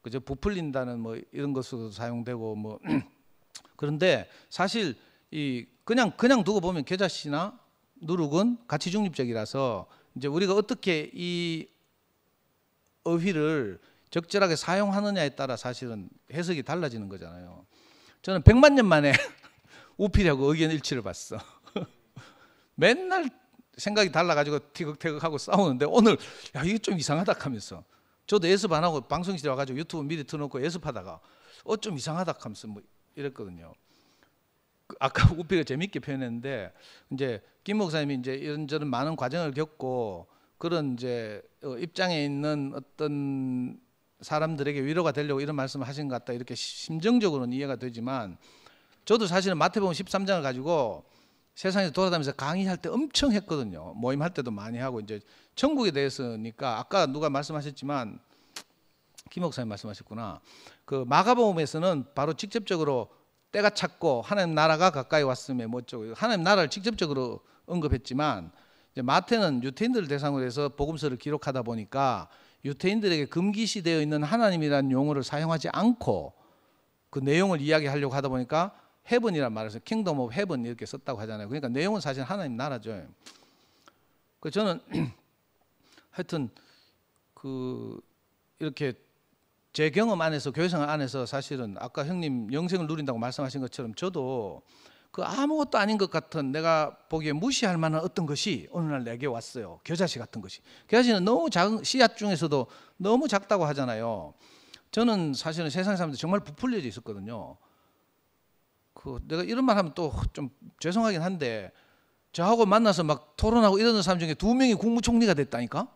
그죠? 부풀린다는 뭐 이런 것으로 사용되고 뭐 그런데 사실 이 그냥 두고 보면 겨자씨나 누룩은 가치 중립적이라서 이제 우리가 어떻게 이 어휘를 적절하게 사용하느냐에 따라 사실은 해석이 달라지는 거잖아요. 저는 100만 년 만에 우필하고 의견 일치를 봤어. 맨날 생각이 달라가지고 티격태격하고 싸우는데 오늘 야, 이게 좀 이상하다 하면서 저도 예습 안 하고 방송실에 와가지고 유튜브 미리 틀어놓고 예습하다가 좀 이상하다 하면서 뭐 이랬거든요. 아까 우필가 재밌게 표현했는데 이제 김 목사님이 이제 이런저런 많은 과정을 겪고 그런 이제 입장에 있는 어떤 사람들에게 위로가 되려고 이런 말씀을 하신 것 같다 이렇게 심정적으로는 이해가 되지만 저도 사실은 마태복음 13장을 가지고 세상에서 돌아다니면서 강의할 때 엄청 했거든요. 모임할 때도 많이 하고 이제 천국에 대해서니까 아까 누가 말씀하셨지만 김 목사님 말씀하셨구나. 그 마가복음에서는 바로 직접적으로 때가 찼고 하나님 나라가 가까이 왔음에 뭐 어쩌고 하나님 나라를 직접적으로 언급했지만 이제 마태는 유태인들을 대상으로 해서 복음서를 기록하다 보니까 유태인들에게 금기시되어 있는 하나님이라는 용어를 사용하지 않고 그 내용을 이야기하려고 하다 보니까 헤븐이란 말을 해서 킹덤 오브 헤븐 이렇게 썼다고 하잖아요. 그러니까 내용은 사실 하나님 나라죠. 그 저는 하여튼 그 이렇게 제 경험 안에서 교회생활 안에서 사실은 아까 형님 영생을 누린다고 말씀하신 것처럼 저도 그 아무것도 아닌 것 같은 내가 보기에 무시할 만한 어떤 것이 어느 날 내게 왔어요. 겨자씨 같은 것이. 겨자씨는 너무 작은 씨앗 중에서도 너무 작다고 하잖아요. 저는 사실은 세상 사람들 정말 부풀려져 있었거든요. 그 내가 이런 말 하면 또 좀 죄송하긴 한데 저하고 만나서 막 토론하고 이러는 사람 중에 2명이 국무총리가 됐다니까.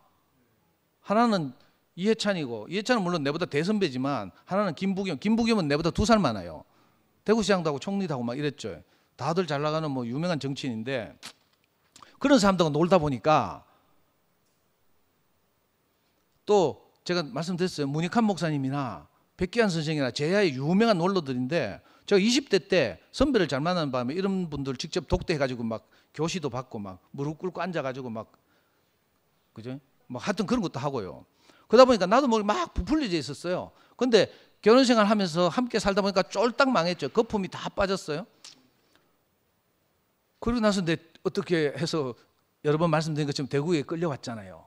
하나는 이해찬이고 이해찬은 물론 내보다 대선배지만 하나는 김부겸은 내보다 2살 많아요. 대구시장도 하고 총리도 하고 막 이랬죠. 다들 잘 나가는 뭐 유명한 정치인인데 그런 사람들과 놀다 보니까 또 제가 말씀드렸어요. 문익환 목사님이나 백기환 선생이나 제야의 유명한 원로들인데 제가 20대 때 선배를 잘 만나는 바람에 이런 분들 직접 독대해가지고 막 교시도 받고 막 무릎 꿇고 앉아가지고 막 그죠? 막 하여튼 그런 것도 하고요. 그러다 보니까 나도 막 부풀려져 있었어요. 근데 결혼생활 하면서 함께 살다 보니까 쫄딱 망했죠. 거품이 다 빠졌어요. 그러고 나서 내 어떻게 해서 여러 번 말씀드린 것처럼 대구에 끌려왔잖아요.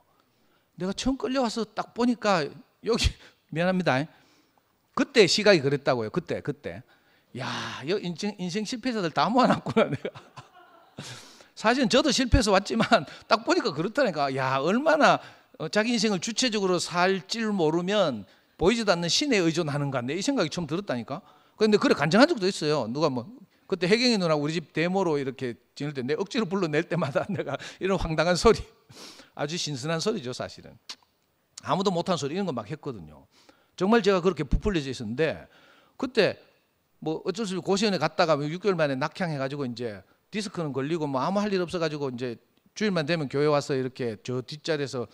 내가 처음 끌려와서 딱 보니까 여기 미안합니다. 그때 시각이 그랬다고요. 그때. 야, 인생 실패자들 다 모아놨구나 내가. 사실은 저도 실패해서 왔지만 딱 보니까 그렇다니까. 야, 얼마나 자기 인생을 주체적으로 살 줄 모르면 보이지도 않는 신에 의존하는가. 내 이 생각이 처음 들었다니까. 그런데 그래 간증한 적도 있어요. 누가 뭐 그때 혜경이 누나 우리 집 데모로 이렇게 지낼 때 내 억지로 불러낼 때마다 내가 이런 황당한 소리, 아주 신선한 소리죠 사실은. 아무도 못한 소리 이런 거 막 했거든요. 정말 제가 그렇게 부풀려져 있었는데 그때 뭐 어쩔 수 없이 고시원에 갔다가 6개월 만에 낙향해가지고 이제 디스크는 걸리고 뭐 아무 할 일 없어가지고 이제 주일만 되면 교회 와서 이렇게 저 뒷자리에서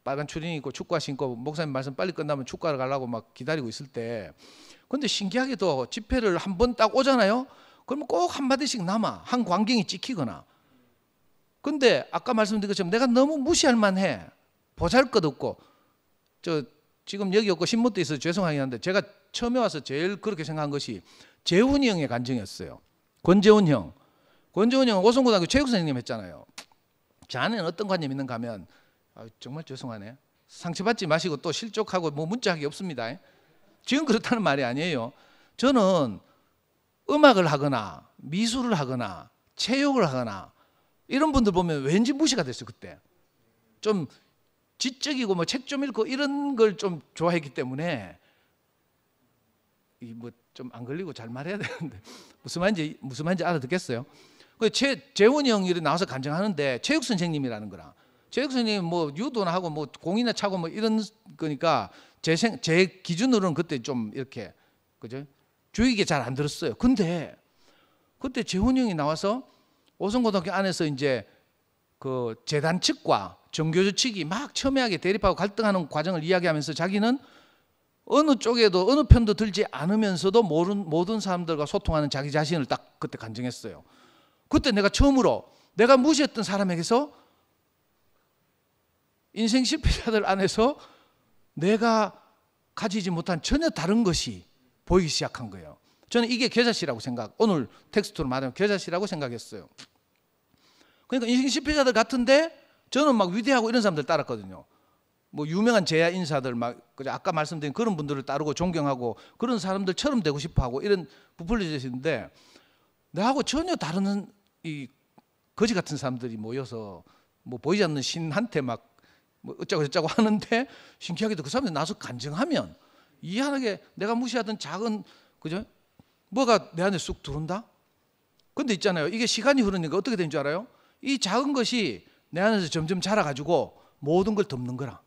빨간 추리닝 입고 축구화 신고 목사님 말씀 빨리 끝나면 축구하러 가려고 막 기다리고 있을 때, 근데 신기하게도 집회를 한 번 딱 오잖아요. 그러면 꼭 한마디씩 남아. 한 광경이 찍히거나. 근데 아까 말씀드린 것처럼 내가 너무 무시할 만해. 보잘것없고. 저 지금 여기 없고 신문도 있어서 죄송하긴 한데 제가 처음에 와서 제일 그렇게 생각한 것이 재훈이 형의 간증이었어요. 권재훈 형. 권재훈 형은 오송고등학교 체육 선생님 했잖아요. 자네는 어떤 관념이 있는가 하면, 정말 죄송하네. 상처받지 마시고 또 실족하고 뭐 문자하기 없습니다. 지금 그렇다는 말이 아니에요. 저는 음악을 하거나 미술을 하거나 체육을 하거나 이런 분들 보면 왠지 무시가 됐어요. 그때 좀 지적이고 뭐 책 좀 읽고 이런 걸 좀 좋아했기 때문에 뭐 좀 안 걸리고 잘 말해야 되는데 무슨 말인지 알아듣겠어요? 그 재훈이 형이 나와서 간증하는데 체육 선생님이라는 거라. 체육 선생님 뭐 유도나 하고 뭐 공이나 차고 뭐 이런 거니까 제 기준으로는 그때 좀 이렇게 그죠? 주의가 잘 안 들었어요. 근데 그때 재훈이 형이 나와서 오송고등학교 안에서 이제 그 재단 측과 정교조 측이 막 첨예하게 대립하고 갈등하는 과정을 이야기하면서 자기는 어느 쪽에도 어느 편도 들지 않으면서도 모든 사람들과 소통하는 자기 자신을 딱 그때 간증했어요. 그때 내가 처음으로 내가 무시했던 사람에게서 인생 실패자들 안에서 내가 가지지 못한 전혀 다른 것이 보이기 시작한 거예요. 저는 이게 겨자씨라고 오늘 텍스트로 말하면 겨자씨라고 생각했어요. 그러니까 인생 실패자들 같은데 저는 막 위대하고 이런 사람들 따랐거든요. 뭐 유명한 제야 인사들 막 아까 말씀드린 그런 분들을 따르고 존경하고 그런 사람들처럼 되고 싶어하고 이런 부풀려지는데 나하고 전혀 다른 이 거지 같은 사람들이 모여서 뭐 보이지 않는 신한테 막 뭐 어쩌고 저쩌고 하는데 신기하게도 그 사람들이 나서 간증하면 이상하게 내가 무시하던 작은 그죠? 뭐가 내 안에 쑥 들어온다? 근데 있잖아요. 이게 시간이 흐르니까 어떻게 되는 줄 알아요? 이 작은 것이 내 안에서 점점 자라가지고 모든 걸 덮는 거라.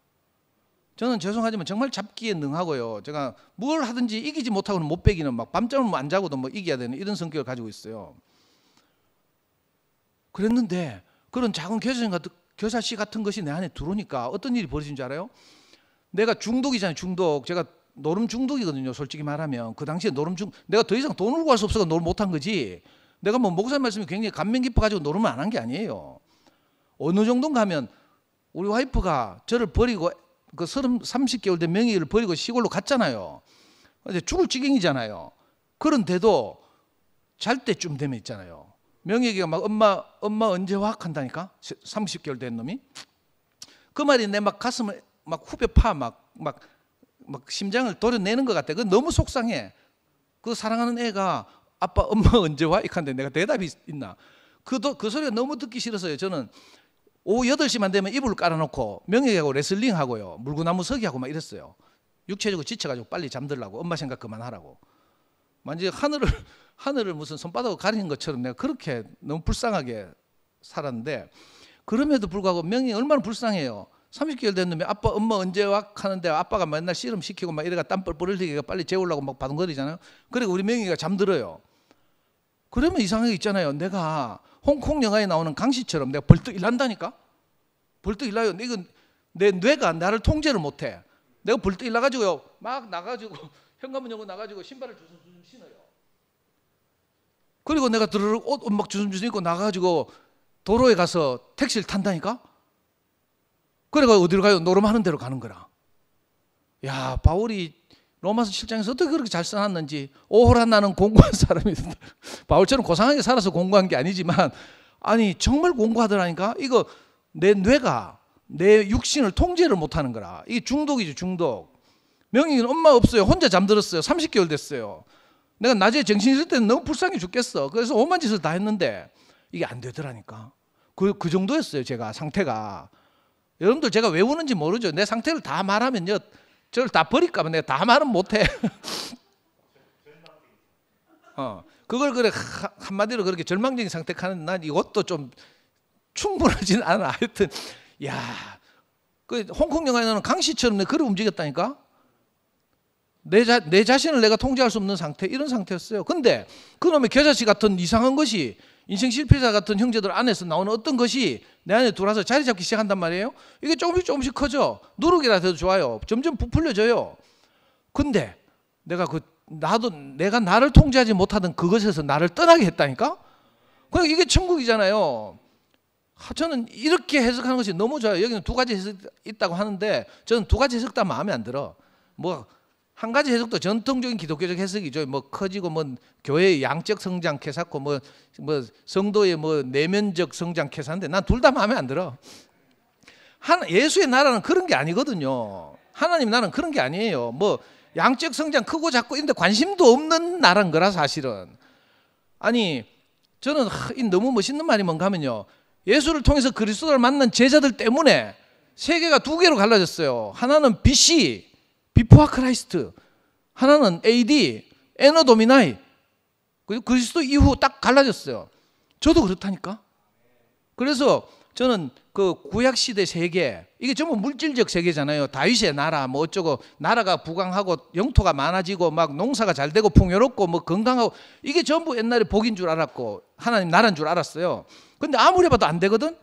저는 죄송하지만 정말 잡기에 능하고요. 제가 뭘 하든지 이기지 못하고는 못 배기는 막 밤잠을 안 자고도 뭐 이겨야 되는 이런 성격을 가지고 있어요. 그랬는데 그런 작은 겨자씨 같은 것이 내 안에 들어오니까 어떤 일이 벌어진 줄 알아요? 내가 중독이잖아요. 중독. 제가 노름 중독이거든요. 솔직히 말하면 그 당시에 내가 더 이상 돈을 구할 수 없어서 노름 못한 거지. 내가 뭐 목사님 말씀이 굉장히 감명 깊어가지고 노름을 안 한 게 아니에요. 어느 정도인가 하면 우리 와이프가 저를 버리고 그 30개월 된 명희를 버리고 시골로 갔잖아요. 이제 죽을 지경이잖아요. 그런데도 잘 때쯤 되면 있잖아요. 명희가 막 엄마 언제 와? 한다니까 30개월 된 놈이 그 말이 내 막 가슴을 막 후벼 파 막 심장을 도려내는 것 같아. 그 너무 속상해. 그 사랑하는 애가 아빠 엄마 언제 와? 이칸데 내가 대답이 있나? 그 소리가 너무 듣기 싫어서요. 저는 오후 8시만 되면 이불을 깔아놓고 명예하고 레슬링 하고요. 물구나무 서기 하고 막 이랬어요. 육체적으로 지쳐가지고 빨리 잠들라고. 엄마 생각 그만하라고. 완전히 하늘을 무슨 손바닥으로 가리는 것처럼 내가 그렇게 너무 불쌍하게 살았는데 그럼에도 불구하고 명이 얼마나 불쌍해요. 30개월 된 놈이 아빠 엄마 언제 와? 하는데 아빠가 맨날 씨름 시키고 막 이래가 땀 뻘뻘 흘리게 빨리 재우려고 막 바둥거리잖아요. 그리고 우리 명이가 잠들어요. 그러면 이상하게 있잖아요. 내가 홍콩 영화에 나오는 강씨처럼 내가 벌떡 일난다니까. 벌떡 일나요. 이건 내 뇌가 나를 통제를 못해. 내가 벌떡 일나가지고요. 막 나가지고 현관문 열고 나가지고 신발을 주섬주섬 신어요. 그리고 내가 드르륵 옷 막 주섬주섬 입고 나가지고 도로에 가서 택시를 탄다니까. 그래가 어디로 가요? 노름하는 데로 가는 거라. 야, 바울이 로마서 7장에서 어떻게 그렇게 잘 써놨는지. 오호라 나는 공부한 사람이다. 바울처럼 고상하게 살아서 공부한 게 아니지만 아니 정말 공부하더라니까. 이거 내 뇌가 내 육신을 통제를 못하는 거라. 이게 중독이죠. 중독. 명희는 엄마 없어요. 혼자 잠들었어요. 30개월 됐어요. 내가 낮에 정신 있을 때는 너무 불쌍해 죽겠어. 그래서 오만 짓을 다 했는데 이게 안 되더라니까. 그 정도였어요. 제가 상태가. 여러분들 제가 왜 우는지 모르죠. 내 상태를 다 말하면요 저를 다 버릴까 봐 내가 다 말은 못해. 그걸 그래 한마디로 그렇게 절망적인 상태하는 난 이것도 좀 충분하진 않아. 하여튼 야, 그 홍콩 영화에는 강씨처럼 그래 움직였다니까. 내 자신을 내가 통제할 수 없는 상태, 이런 상태였어요. 근데 그놈의 겨자씨 같은 이상한 것이, 인생 실패자 같은 형제들 안에서 나오는 어떤 것이 내 안에 들어와서 자리 잡기 시작한단 말이에요. 이게 조금씩 커져. 누룩이라 해도 좋아요. 점점 부풀려져요. 근데 내가 나를 통제하지 못하던 그것에서 나를 떠나게 했다니까? 그러니까 이게 천국이잖아요. 저는 이렇게 해석하는 것이 너무 좋아요. 여기는 두 가지 해석이 있다고 하는데 저는 두 가지 해석 다 마음에 안 들어. 뭐 한 가지 해석도 전통적인 기독교적 해석이죠. 뭐 커지고 뭐 교회의 양적 성장 캐사고 뭐 성도의 뭐 내면적 성장 캐사인데 난 둘 다 마음에 안 들어. 예수의 나라는 그런 게 아니거든요. 하나님 나라는 그런 게 아니에요. 뭐 양적 성장 크고 작고 이런데 관심도 없는 나라인 거라 사실은. 아니 저는 너무 멋있는 말이 뭔가 하면요. 예수를 통해서 그리스도를 만난 제자들 때문에 세계가 두 개로 갈라졌어요. 하나는 BC, 비포아 크라이스트, 하나는 AD, 에너 도미나이. 그리스도 이후 딱 갈라졌어요. 저도 그렇다니까. 그래서 저는 그 구약 시대 세계, 이게 전부 물질적 세계잖아요. 다윗의 나라 뭐 어쩌고, 나라가 부강하고 영토가 많아지고 막 농사가 잘 되고 풍요롭고 뭐 건강하고, 이게 전부 옛날에 복인 줄 알았고 하나님 나라인 줄 알았어요. 근데 아무리 봐도 안 되거든.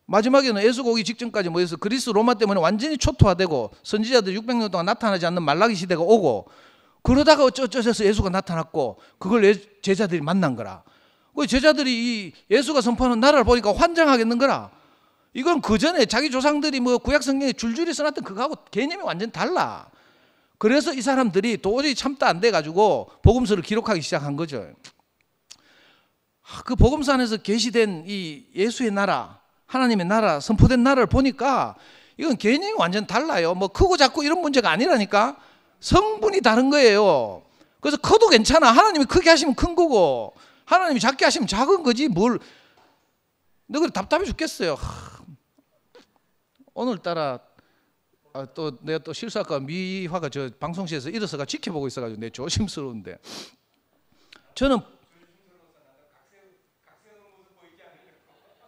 마지막에는 예수가 오기 직전까지 뭐해서 그리스 로마 때문에 완전히 초토화되고 선지자들 600년 동안 나타나지 않는 말라기 시대가 오고, 그러다가 어쩌저쩌서 예수가 나타났고 그걸 제자들이 만난 거라. 그 제자들이 이 예수가 선포하는 나라를 보니까 환장하겠는 거라. 이건 그 전에 자기 조상들이 뭐 구약 성경에 줄줄이 써놨던 그거하고 개념이 완전 달라. 그래서 이 사람들이 도저히 참다 안 돼 가지고 복음서를 기록하기 시작한 거죠. 그 복음서 안에서 계시된 이 예수의 나라, 하나님의 나라, 선포된 나라를 보니까 이건 개념이 완전 달라요. 뭐 크고 작고 이런 문제가 아니라니까. 성분이 다른 거예요. 그래서 커도 괜찮아. 하나님이 크게 하시면 큰 거고 하나님이 작게 하시면 작은 거지 뭘. 너 그래 답답해 죽겠어요. 오늘따라 또 내가 또 실수할까 미화가 저 방송실에서 일어서가 지켜보고 있어가지고 내 조심스러운데, 저는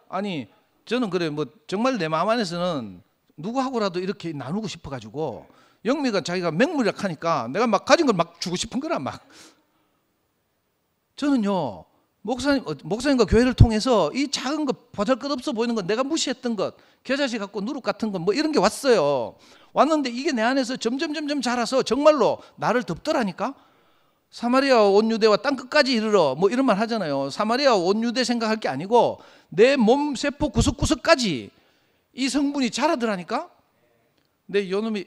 아니 저는 그래 뭐 정말 내 마음 안에서는 누구하고라도 이렇게 나누고 싶어가지고, 영미가 자기가 맹물이라 하니까 내가 막 가진 걸 막 주고 싶은 거라 막. 저는요 목사님과 교회를 통해서 이 작은 것, 보잘것없어 보이는 것, 내가 무시했던 것, 겨자씨 같고 누룩 같은 것 뭐 이런 게 왔어요. 왔는데 이게 내 안에서 점점 자라서 정말로 나를 덮더라니까. 사마리아 온 유대와 땅끝까지 이르러 뭐 이런 말 하잖아요. 사마리아 온 유대 생각할 게 아니고 내 몸 세포 구석구석까지 이 성분이 자라더라니까. 근데 요놈이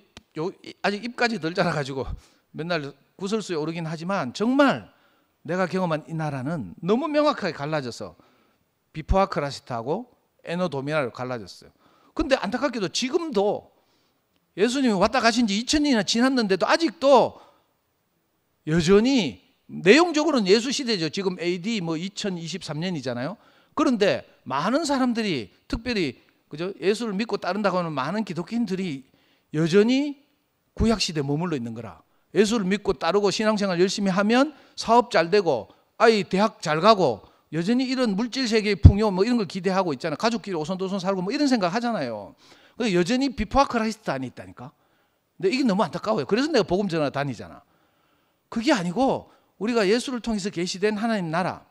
아직 입까지 덜 자라가지고 맨날 구설수에 오르긴 하지만 정말 내가 경험한 이 나라는 너무 명확하게 갈라져서 비포아 크라시트하고 에노도미나로 갈라졌어요. 근데 안타깝게도 지금도 예수님이 왔다 가신 지 2000년이나 지났는데도 아직도 여전히 내용적으로는 예수 시대죠. 지금 AD 뭐 2023년이잖아요. 그런데 많은 사람들이, 특별히 그죠? 예수를 믿고 따른다고 하는 많은 기독교인들이 여전히 구약 시대에 머물러 있는 거라. 예수를 믿고 따르고 신앙생활 열심히 하면 사업 잘 되고 아이 대학 잘 가고 여전히 이런 물질 세계의 풍요 뭐 이런 걸 기대하고 있잖아요. 가족끼리 오손도손 살고 뭐 이런 생각 하잖아요. 여전히 비포아 크라이스트 안에 있다니까. 근데 이게 너무 안타까워요. 그래서 내가 복음 전하 다니잖아. 그게 아니고 우리가 예수를 통해서 계시된 하나님 나라,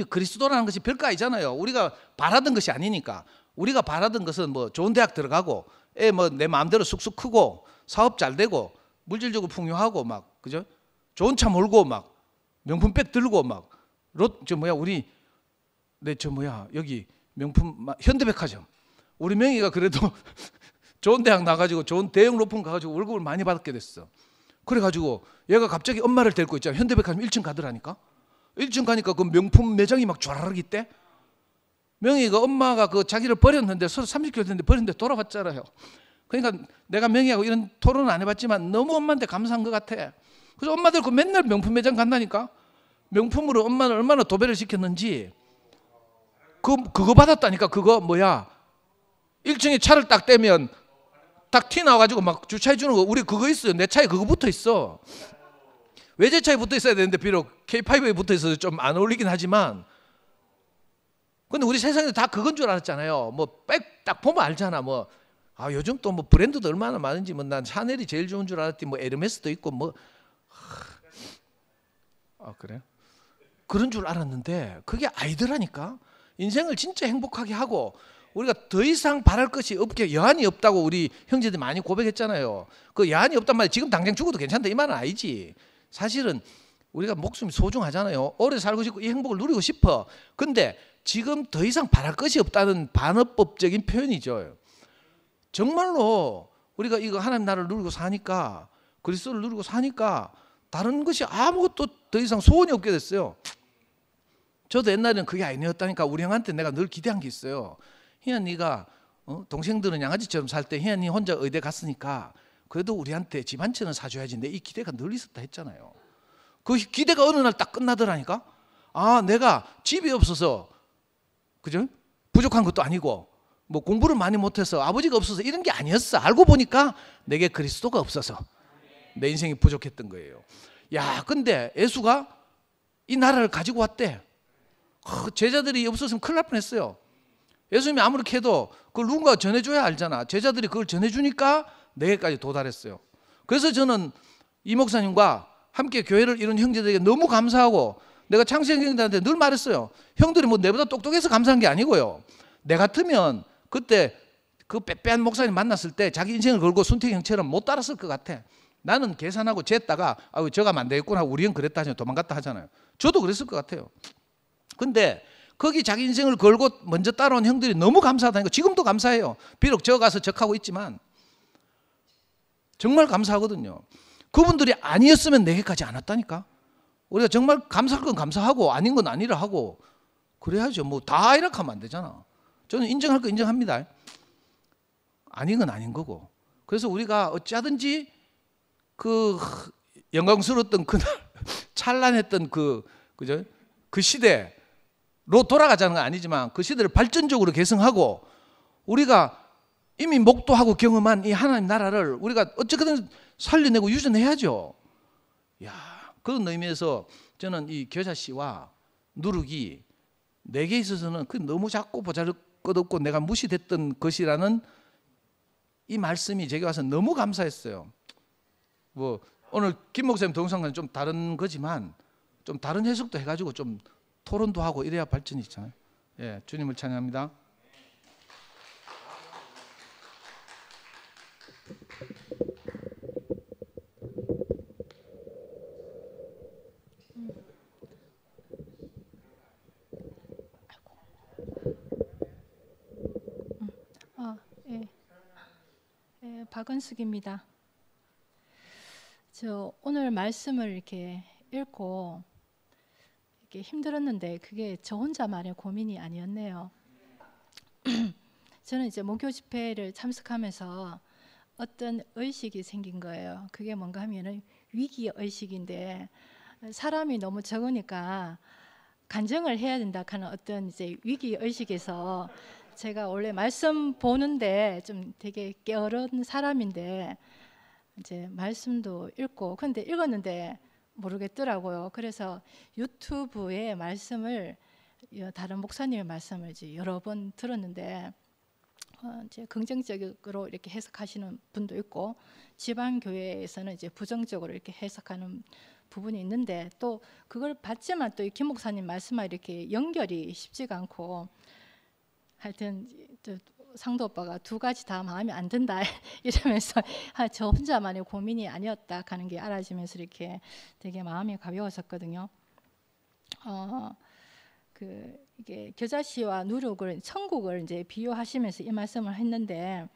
그리스도라는 것이 별거 아니잖아요. 우리가 바라던 것이 아니니까. 우리가 바라던 것은 뭐 좋은 대학 들어가고 애 뭐 내 마음대로 쑥쑥 크고 사업 잘 되고 물질적으로 풍요하고 막 그죠? 좋은 차 몰고 막 명품백 들고 막 여기 명품 현대백화점. 우리 명희가 그래도 좋은 대학 나가지고 좋은 대형 로펌 가가지고 월급을 많이 받게 됐어. 그래가지고 얘가 갑자기 엄마를 데리고 있잖아. 현대백화점 1층 가더라니까. 1층 가니까 그 명품 매장이 막 쫘라락 있대. 명희가 엄마가 그 자기를 버렸는데 30km 됐는데 버렸는데 돌아왔잖아요. 그러니까 내가 명희하고 이런 토론은 안 해봤지만 너무 엄마한테 감사한 것 같아. 그래서 엄마 데리고 맨날 명품 매장 간다니까. 명품으로 엄마를 얼마나 도배를 시켰는지 그거 받았다니까. 그거 1층에 차를 딱 떼면 딱 티 나와가지고 막 주차해 주는 거. 우리 그거 있어요. 내 차에 그거 붙어 있어. 외제차에 붙어 있어야 되는데 비록 K5에 붙어 있어서 좀 안 어울리긴 하지만, 근데 우리 세상에 다 그건 줄 알았잖아요. 뭐 백 딱 보면 알잖아. 뭐 아 요즘 또 뭐 브랜드도 얼마나 많은지 뭐 난 샤넬이 제일 좋은 줄 알았더니 뭐 에르메스도 있고 뭐 아 그래요? 그런 줄 알았는데 그게 아니더라니까. 인생을 진짜 행복하게 하고 우리가 더 이상 바랄 것이 없게 여한이 없다고 우리 형제들이 많이 고백했잖아요. 그 여한이 없단 말이 지금 당장 죽어도 괜찮다 이 말은 아니지. 사실은 우리가 목숨이 소중하잖아요. 오래 살고 싶고 이 행복을 누리고 싶어. 근데 지금 더 이상 바랄 것이 없다는 반어법적인 표현이죠. 정말로 우리가 이거 하나님 나라를 누리고 사니까 그리스도를 누리고 사니까 다른 것이 아무것도 더 이상 소원이 없게 됐어요. 저도 옛날에는 그게 아니었다니까. 우리 형한테 내가 늘 기대한 게 있어요. 희야 네가 동생들은 양아지처럼 살 때 희야 네 혼자 의대 갔으니까 그래도 우리한테 집 한 채는 사줘야지. 내 이 기대가 늘 있었다 했잖아요. 그 기대가 어느 날 딱 끝나더라니까. 아 내가 집이 없어서 그죠? 부족한 것도 아니고 뭐 공부를 많이 못해서 아버지가 없어서 이런 게 아니었어. 알고 보니까 내게 그리스도가 없어서 내 인생이 부족했던 거예요. 야 근데 예수가 이 나라를 가지고 왔대. 제자들이 없었으면 큰일 날 뻔했어요. 예수님이 아무리 해도 그걸 누군가 전해줘야 알잖아. 제자들이 그걸 전해주니까 내게까지 도달했어요. 그래서 저는 이 목사님과 함께 교회를 이룬 형제들에게 너무 감사하고 내가 창세형 형들한테 늘 말했어요. 형들이 뭐 내보다 똑똑해서 감사한 게 아니고요. 내 같으면 그때 그 빼빼한 목사님 만났을 때 자기 인생을 걸고 순택이 형처럼 못 따랐을 것 같아. 나는 계산하고 쟀다가 아유 저가 안 되겠구나 하고 우리 형 그랬다 하잖아요. 도망갔다 하잖아요. 저도 그랬을 것 같아요. 근데 거기 자기 인생을 걸고 먼저 따라온 형들이 너무 감사하다니까. 지금도 감사해요. 비록 저 가서 적하고 있지만 정말 감사하거든요. 그분들이 아니었으면 내게까지 안 왔다니까. 우리가 정말 감사할 건 감사하고 아닌 건 아니라 하고 그래야죠. 뭐 다 이렇게 하면 안 되잖아. 저는 인정할 거 인정합니다. 아닌 건 아닌 거고. 그래서 우리가 어찌하든지 그 영광스러웠던 그날 찬란했던 그죠? 그 시대로 돌아가자는 건 아니지만 그 시대를 발전적으로 개성하고 우리가 이미 목도하고 경험한 이 하나님 나라를 우리가 어쨌든 살려내고 유전해야죠. 야, 그런 의미에서 저는 이 겨자 씨와 누룩이 내게 있어서는 그 너무 작고 보잘것없고 내가 무시됐던 것이라는 이 말씀이 제게 와서 너무 감사했어요. 뭐 오늘 김 목사님 동영상과는 좀 다른 거지만 좀 다른 해석도 해가지고 좀 토론도 하고 이래야 발전이 있잖아요. 예, 주님을 찬양합니다. 박은숙입니다. 저 오늘 말씀을 이렇게 읽고 이렇게 힘들었는데 그게 저 혼자만의 고민이 아니었네요. 저는 이제 목요 집회를 참석하면서 어떤 의식이 생긴 거예요. 그게 뭔가 하면은 위기 의식인데 사람이 너무 적으니까 간증을 해야 된다 하는 어떤 이제 위기 의식에서 제가 원래 말씀 보는데 좀 되게 게으른 사람인데 이제 말씀도 읽고 근데 읽었는데 모르겠더라고요. 그래서 유튜브에 말씀을 다른 목사님의 말씀을 이제 여러 번 들었는데 이제 긍정적으로 이렇게 해석하시는 분도 있고 지방 교회에서는 이제 부정적으로 이렇게 해석하는 부분이 있는데 또 그걸 봤지만 또 김 목사님 말씀과 이렇게 연결이 쉽지가 않고 하여튼 상도 오빠가 두 가지 다 마음에 안 든다 이러면서 저 혼자만의 고민이 아니었다 하는 게 알아지면서 이렇게 되게 마음이 가벼워졌거든요. 이게 겨자씨와 누룩을 천국을 이제 비유하시면서 이 말씀을 했는데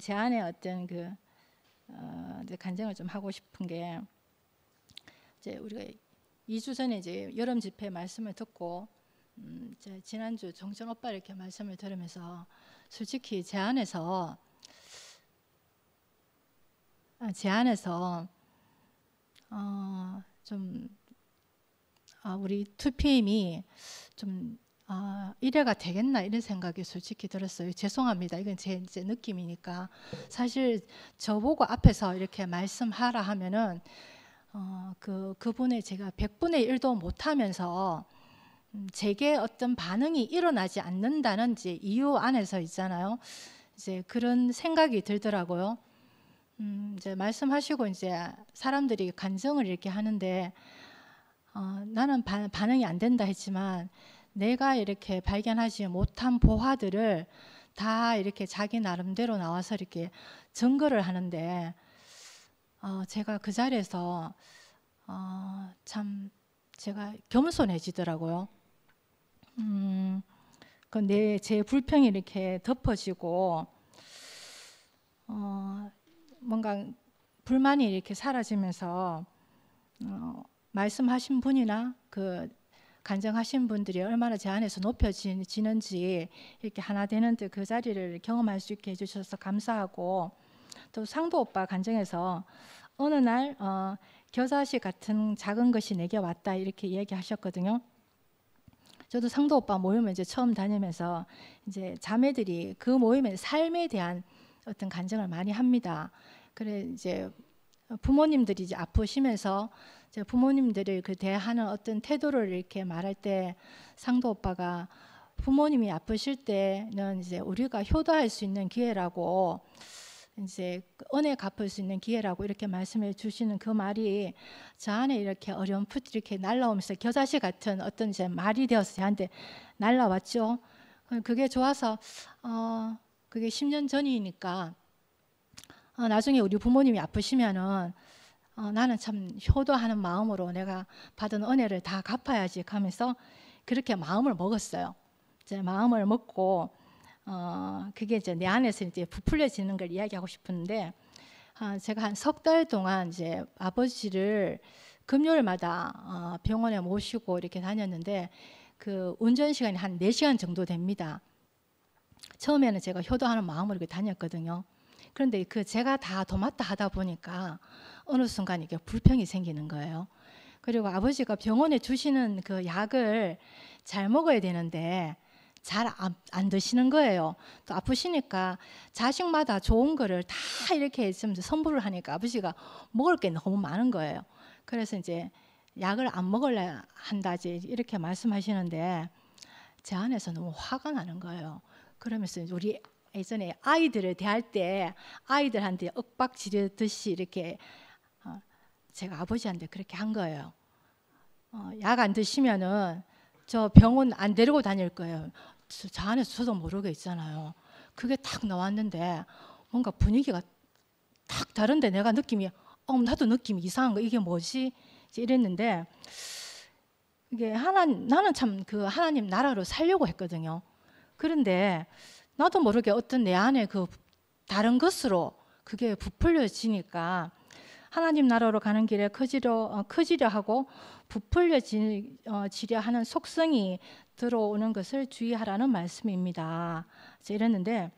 제 안에 어떤 이제 간증을 좀 하고 싶은 게 이제 우리가 2주 전에 이제 여름 집회 말씀을 듣고 이제 지난주 정전 오빠 이렇게 말씀을 들으면서 솔직히 제 안에서 좀 우리 2PM이 좀 이래가 되겠나 이런 생각이 솔직히 들었어요. 죄송합니다. 이건 제 이제 느낌이니까 사실 저보고 앞에서 이렇게 말씀하라 하면은 그분의 제가 100분의 1도 못하면서 제게 어떤 반응이 일어나지 않는다는 이제 이유 안에서 있잖아요. 이제 그런 생각이 들더라고요. 이제 말씀하시고 이제 사람들이 간증을 이렇게 하는데 나는 반응이 안 된다 했지만 내가 이렇게 발견하지 못한 보화들을 다 이렇게 자기 나름대로 나와서 이렇게 증거를 하는데 제가 그 자리에서 참 제가 겸손해지더라고요. 제 불평이 이렇게 덮어지고 뭔가 불만이 이렇게 사라지면서 말씀하신 분이나 그 간증하신 분들이 얼마나 제 안에서 높여지는지 이렇게 하나 되는 듯 그 자리를 경험할 수 있게 해주셔서 감사하고, 또 상도 오빠 간증에서 어느 날 겨자씨 같은 작은 것이 내게 왔다 이렇게 얘기하셨거든요. 저도 상도 오빠 모임을 이제 처음 다니면서 이제 자매들이 그 모임의 삶에 대한 어떤 간증을 많이 합니다. 그래 이제 부모님들이 이제 아프시면서 이제 부모님들을 그 대하는 어떤 태도를 이렇게 말할 때 상도 오빠가 부모님이 아프실 때는 이제 우리가 효도할 수 있는 기회라고, 이제 은혜 갚을 수 있는 기회라고 이렇게 말씀해 주시는 그 말이 저 안에 이렇게 어렴풋 이렇게 날라오면서 겨자씨 같은 어떤 이제 말이 되어서 저한테 날라왔죠. 그게 좋아서 그게 10년 전이니까 나중에 우리 부모님이 아프시면은 나는 참 효도하는 마음으로 내가 받은 은혜를 다 갚아야지 하면서 그렇게 마음을 먹었어요. 이제 마음을 먹고 그게 이제 내 안에서 이제 부풀려지는 걸 이야기하고 싶은데, 제가 한 석 달 동안 이제 아버지를 금요일마다 병원에 모시고 이렇게 다녔는데 그 운전 시간이 한 4시간 정도 됩니다. 처음에는 제가 효도하는 마음으로 이렇게 다녔거든요. 그런데 그 제가 다 도맡아 하다 보니까 어느 순간 이게 불평이 생기는 거예요. 그리고 아버지가 병원에 주시는 그 약을 잘 먹어야 되는데 잘 안 드시는 거예요. 또 아프시니까 자식마다 좋은 거를 다 이렇게 좀 선물을 하니까 아버지가 먹을 게 너무 많은 거예요. 그래서 이제 약을 안 먹으려 한다지 이렇게 말씀하시는데 제 안에서 너무 화가 나는 거예요. 그러면서 우리 예전에 아이들을 대할 때 아이들한테 윽박 지르듯이 이렇게 제가 아버지한테 그렇게 한 거예요. 약 안 드시면은 저 병원 안 데리고 다닐 거예요. 저 안에서 저도 모르게 있잖아요. 그게 딱 나왔는데 뭔가 분위기가 딱 다른데 내가 느낌이 나도 느낌이 이상한 거, 이게 뭐지? 이랬는데 이게 나는 참 그 하나님 나라로 살려고 했거든요. 그런데 나도 모르게 어떤 내 안에 그 다른 것으로 그게 부풀려지니까 하나님 나라로 가는 길에 커지려 하고 부풀려지려 하는 속성이 들어오는 것을 주의하라는 말씀입니다. 이랬는데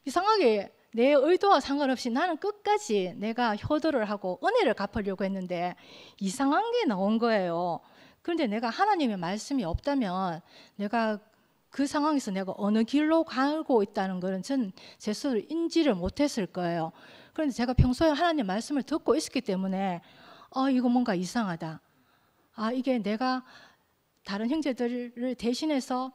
이상하게 내 의도와 상관없이 나는 끝까지 내가 효도를 하고 은혜를 갚으려고 했는데 이상한 게 나온 거예요. 그런데 내가 하나님의 말씀이 없다면 내가 그 상황에서 내가 어느 길로 가고 있다는 것은 전 제 스스로 인지를 못했을 거예요. 그런데 제가 평소에 하나님 말씀을 듣고 있었기 때문에 이거 뭔가 이상하다. 이게 내가 다른 형제들을 대신해서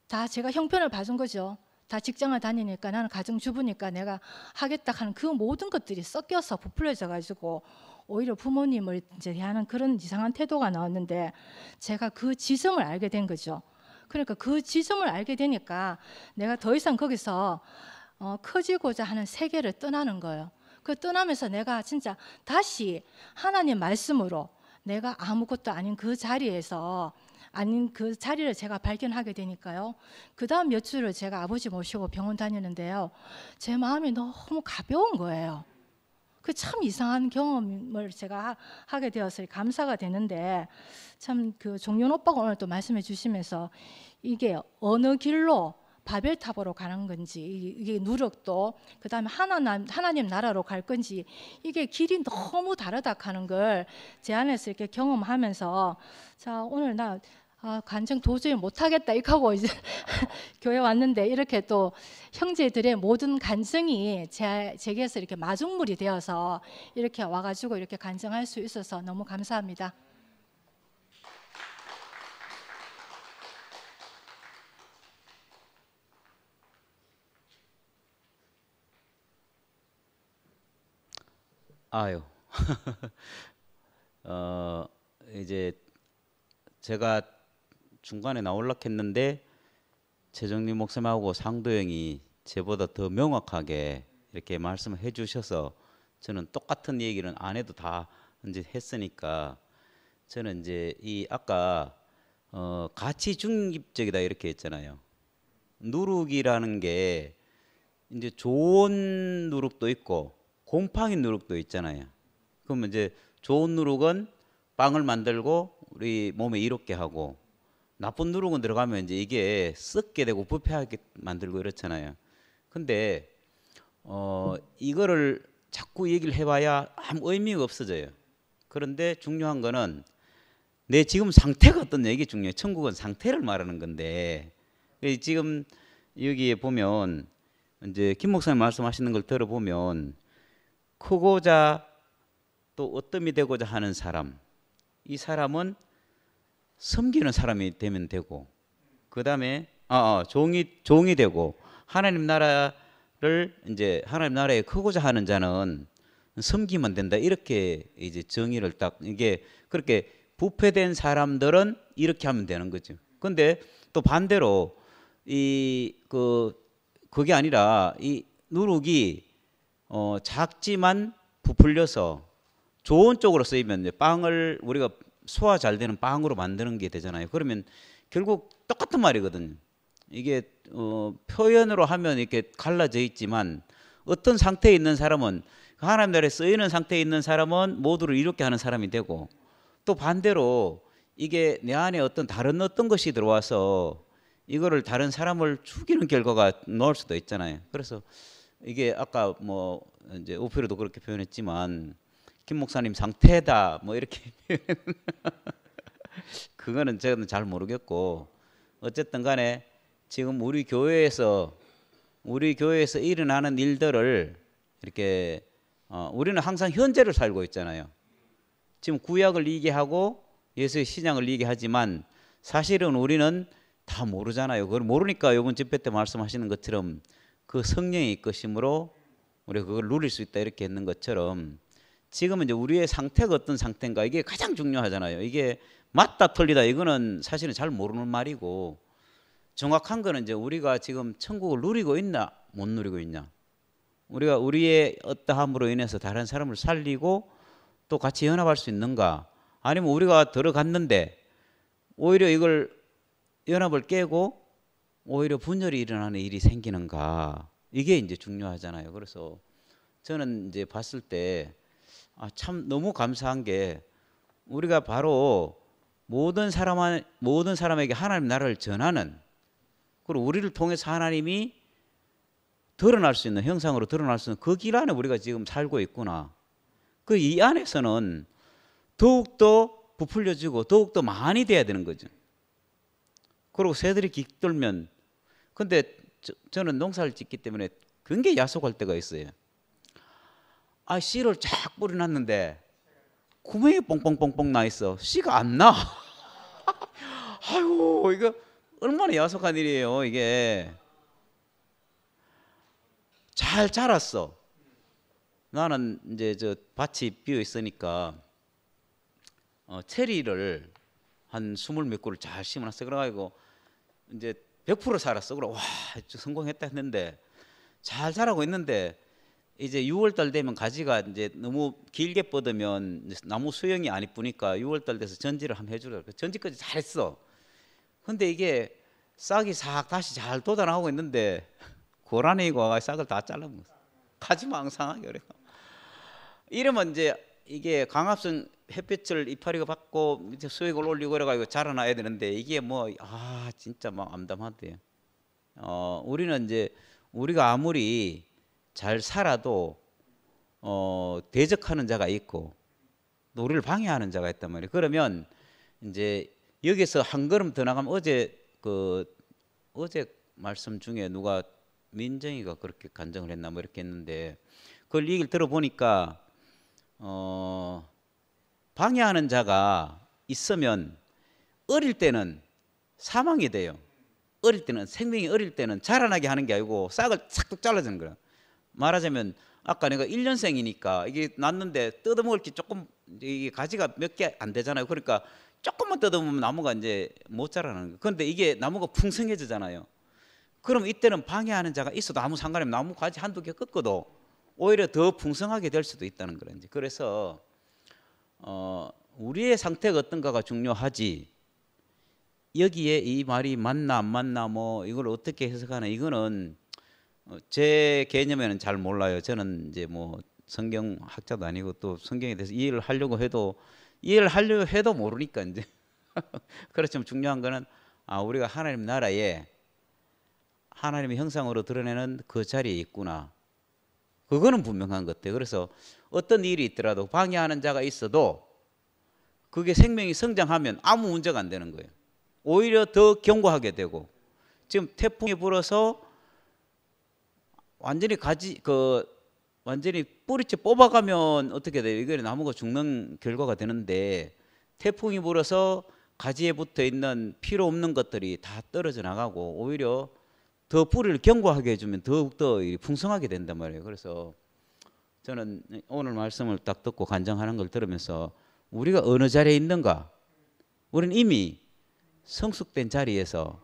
다 제가 형편을 봐준 거죠. 다 직장을 다니니까 나는 가정주부니까 내가 하겠다 하는 그 모든 것들이 섞여서 부풀려져 가지고 오히려 부모님을 이제 대하는 그런 이상한 태도가 나왔는데 제가 그 지점을 알게 된 거죠. 그러니까 그 지점을 알게 되니까 내가 더 이상 거기서 커지고자 하는 세계를 떠나는 거예요. 그 떠나면서 내가 진짜 다시 하나님 말씀으로 내가 아무것도 아닌 그 자리에서 아닌 그 자리를 제가 발견하게 되니까요. 그 다음 몇 주를 제가 아버지 모시고 병원 다니는데요. 제 마음이 너무 가벼운 거예요. 그 참 이상한 경험을 제가 하게 되어서 감사가 되는데, 참 그 종윤 오빠가 오늘 또 말씀해 주시면서 이게 어느 길로 바벨탑으로 가는 건지, 이게 누력도 그다음에 하나님 나라로 갈 건지 이게 길이 너무 다르다 하는 걸 제 안에서 이렇게 경험하면서 자 오늘 나 간증 도저히 못하겠다 이렇게 하고 이제 교회 왔는데 이렇게 또 형제들의 모든 간증이 제게서 이렇게 마중물이 되어서 이렇게 와가지고 이렇게 간증할 수 있어서 너무 감사합니다. 아유. 이제 제가 중간에 나올라 했는데 최정리 목사님하고 상도형이 저보다 더 명확하게 이렇게 말씀을 해주셔서 저는 똑같은 얘기는 안 해도 다 이제 했으니까 저는 이제 이 아까 가치 중립적이다 이렇게 했잖아요. 누룩이라는 게 이제 좋은 누룩도 있고 곰팡이 누룩도 있잖아요. 그러면 이제 좋은 누룩은 빵을 만들고 우리 몸에 이롭게 하고 나쁜 누룩은 들어가면 이제 이게 썩게 되고 부패하게 만들고 이렇잖아요. 근데 이거를 자꾸 얘기를 해봐야 아무 의미가 없어져요. 그런데 중요한 거는 내 지금 상태가 어떠냐 이게 중요해요. 천국은 상태를 말하는 건데 지금 여기에 보면 이제 김 목사님 말씀하시는 걸 들어보면 크고자 또 어뜸이 되고자 하는 사람, 이 사람은 섬기는 사람이 되면 되고 그 다음에 종이 되고 하나님 나라를 이제 하나님 나라에 크고자 하는 자는 섬기면 된다 이렇게 이제 정의를 딱 이게 그렇게 부패된 사람들은 이렇게 하면 되는 거죠. 근데 또 반대로 그게 아니라 이 누룩이 작지만 부풀려서 좋은 쪽으로 쓰이면 이제 빵을 우리가 소화 잘 되는 빵으로 만드는 게 되잖아요. 그러면 결국 똑같은 말이거든요. 이게 표현으로 하면 이렇게 갈라져 있지만 어떤 상태에 있는 사람은 하나님 나라에 쓰이는 상태에 있는 사람은 모두를 이롭게 하는 사람이 되고 또 반대로 이게 내 안에 다른 어떤 것이 들어와서 이거를 다른 사람을 죽이는 결과가 나올 수도 있잖아요. 그래서 이게 아까 뭐 이제 오피로도 그렇게 표현했지만 김 목사님 상태다 뭐 이렇게 그거는 저는 잘 모르겠고 어쨌든 간에 지금 우리 교회에서 일어나는 일들을 이렇게 우리는 항상 현재를 살고 있잖아요. 지금 구약을 얘기하고 예수의 신약을 얘기하지만 사실은 우리는 다 모르잖아요. 그걸 모르니까 이번 집회 때 말씀하시는 것처럼 그 성령의 이끄심으로 우리가 그걸 누릴 수 있다 이렇게 했는 것처럼 지금은 이제 우리의 상태가 어떤 상태인가 이게 가장 중요하잖아요. 이게 맞다 틀리다 이거는 사실은 잘 모르는 말이고 정확한 거는 이제 우리가 지금 천국을 누리고 있나 못 누리고 있냐. 우리가 우리의 어떠함으로 인해서 다른 사람을 살리고 또 같이 연합할 수 있는가 아니면 우리가 들어갔는데 오히려 이걸 연합을 깨고 오히려 분열이 일어나는 일이 생기는가 이게 이제 중요하잖아요. 그래서 저는 이제 봤을 때 참 너무 감사한 게 우리가 바로 모든 사람에게 하나님 나라를 전하는 그리고 우리를 통해서 하나님이 드러날 수 있는 형상으로 드러날 수 있는 그 길 안에 우리가 지금 살고 있구나. 그 이 안에서는 더욱더 부풀려지고 더욱더 많이 돼야 되는 거죠. 그리고 새들이 깃들면 근데 저는 농사를 짓기 때문에 굉장히 야속할 때가 있어요. 씨를 쫙 뿌려놨는데 구멍이 뽕뽕뽕뽕 나 있어. 씨가 안 나. 아유 이거 얼마나 야속한 일이에요. 이게 잘 자랐어. 나는 이제 저 밭이 비어 있으니까 체리를 한 20몇 그루를 잘 심어놨어. 그래가지고 이제 100% 살았어. 그래 와 성공했다 했는데 잘 자라고 있는데 이제 6월달 되면 가지가 이제 너무 길게 뻗으면 나무 수영이 안 이쁘니까 6월달 돼서 전지를 한번 해주려고 전지까지 잘했어. 근데 이게 싹이 싹 다시 잘 돋아나오고 있는데 고라니가 와가 싹을 다 잘라먹었어. 가지 망상하게 그래. 이러면 이제 이게 강압성 햇빛을 이파리가 받고 수액을 올리고 그래가지고 자라나야 되는데 이게 진짜 막 암담하대요. 우리는 이제 우리가 아무리 잘 살아도 대적하는 자가 있고 또 우리를 방해하는 자가 있단 말이에요. 그러면 이제 여기서 한 걸음 더 나가면 어제 말씀 중에 누가 민정이가 그렇게 간증을 했나 뭐 이렇게 했는데 그걸 얘기를 들어보니까 방해하는 자가 있으면 어릴 때는 사망이 돼요. 어릴 때는 생명이 어릴 때는 자라나게 하는 게 아니고 싹을 싹둑 잘라주는 거야. 말하자면 아까 내가 1년생이니까 이게 났는데 뜯어먹을 게 조금 이게 가지가 몇 개 안 되잖아요. 그러니까 조금만 뜯어보면 나무가 이제 못 자라는 거예요. 그런데 이게 나무가 풍성해지잖아요. 그럼 이때는 방해하는 자가 있어도 아무 상관이 없어요. 나무 가지 한두 개 꺾어도 오히려 더 풍성하게 될 수도 있다는 거예요. 그래서 우리의 상태가 어떤가가 중요하지, 여기에 이 말이 맞나 안 맞나 뭐 이걸 어떻게 해석하나, 이거는 제 개념에는 잘 몰라요. 저는 이제 뭐 성경 학자도 아니고 또 성경에 대해서 이해를 하려고 해도 모르니까 이제 그렇지만 중요한 거는 우리가 하나님 나라에 하나님의 형상으로 드러내는 그 자리에 있구나. 그거는 분명한 것 같아요. 그래서 어떤 일이 있더라도 방해하는 자가 있어도 그게 생명이 성장하면 아무 문제가 안 되는 거예요. 오히려 더 견고하게 되고, 지금 태풍이 불어서 완전히 완전히 뿌리째 뽑아가면 어떻게 돼요? 이게 나무가 죽는 결과가 되는데, 태풍이 불어서 가지에 붙어 있는 필요 없는 것들이 다 떨어져 나가고 오히려 더 뿌리를 견고하게 해주면 더욱더 풍성하게 된단 말이에요. 그래서 저는 오늘 말씀을 딱 듣고 간증하는 걸 들으면서 우리가 어느 자리에 있는가, 우리는 이미 성숙된 자리에서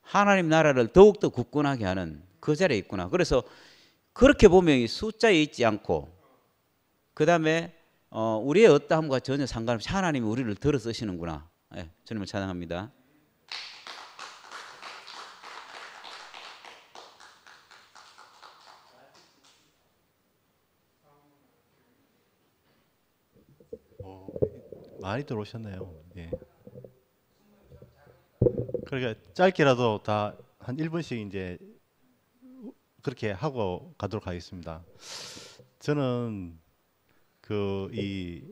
하나님 나라를 더욱더 굳건하게 하는 그 자리에 있구나. 그래서 그렇게 보면 숫자에 있지 않고, 그 다음에 우리의 어떠함과 전혀 상관없이 하나님이 우리를 들어 쓰시는구나. 예, 주님을 찬양합니다. 많이 들어오셨네요. 예. 그러니까 짧게라도 다 한 1분씩 이제 그렇게 하고 가도록 하겠습니다. 저는 이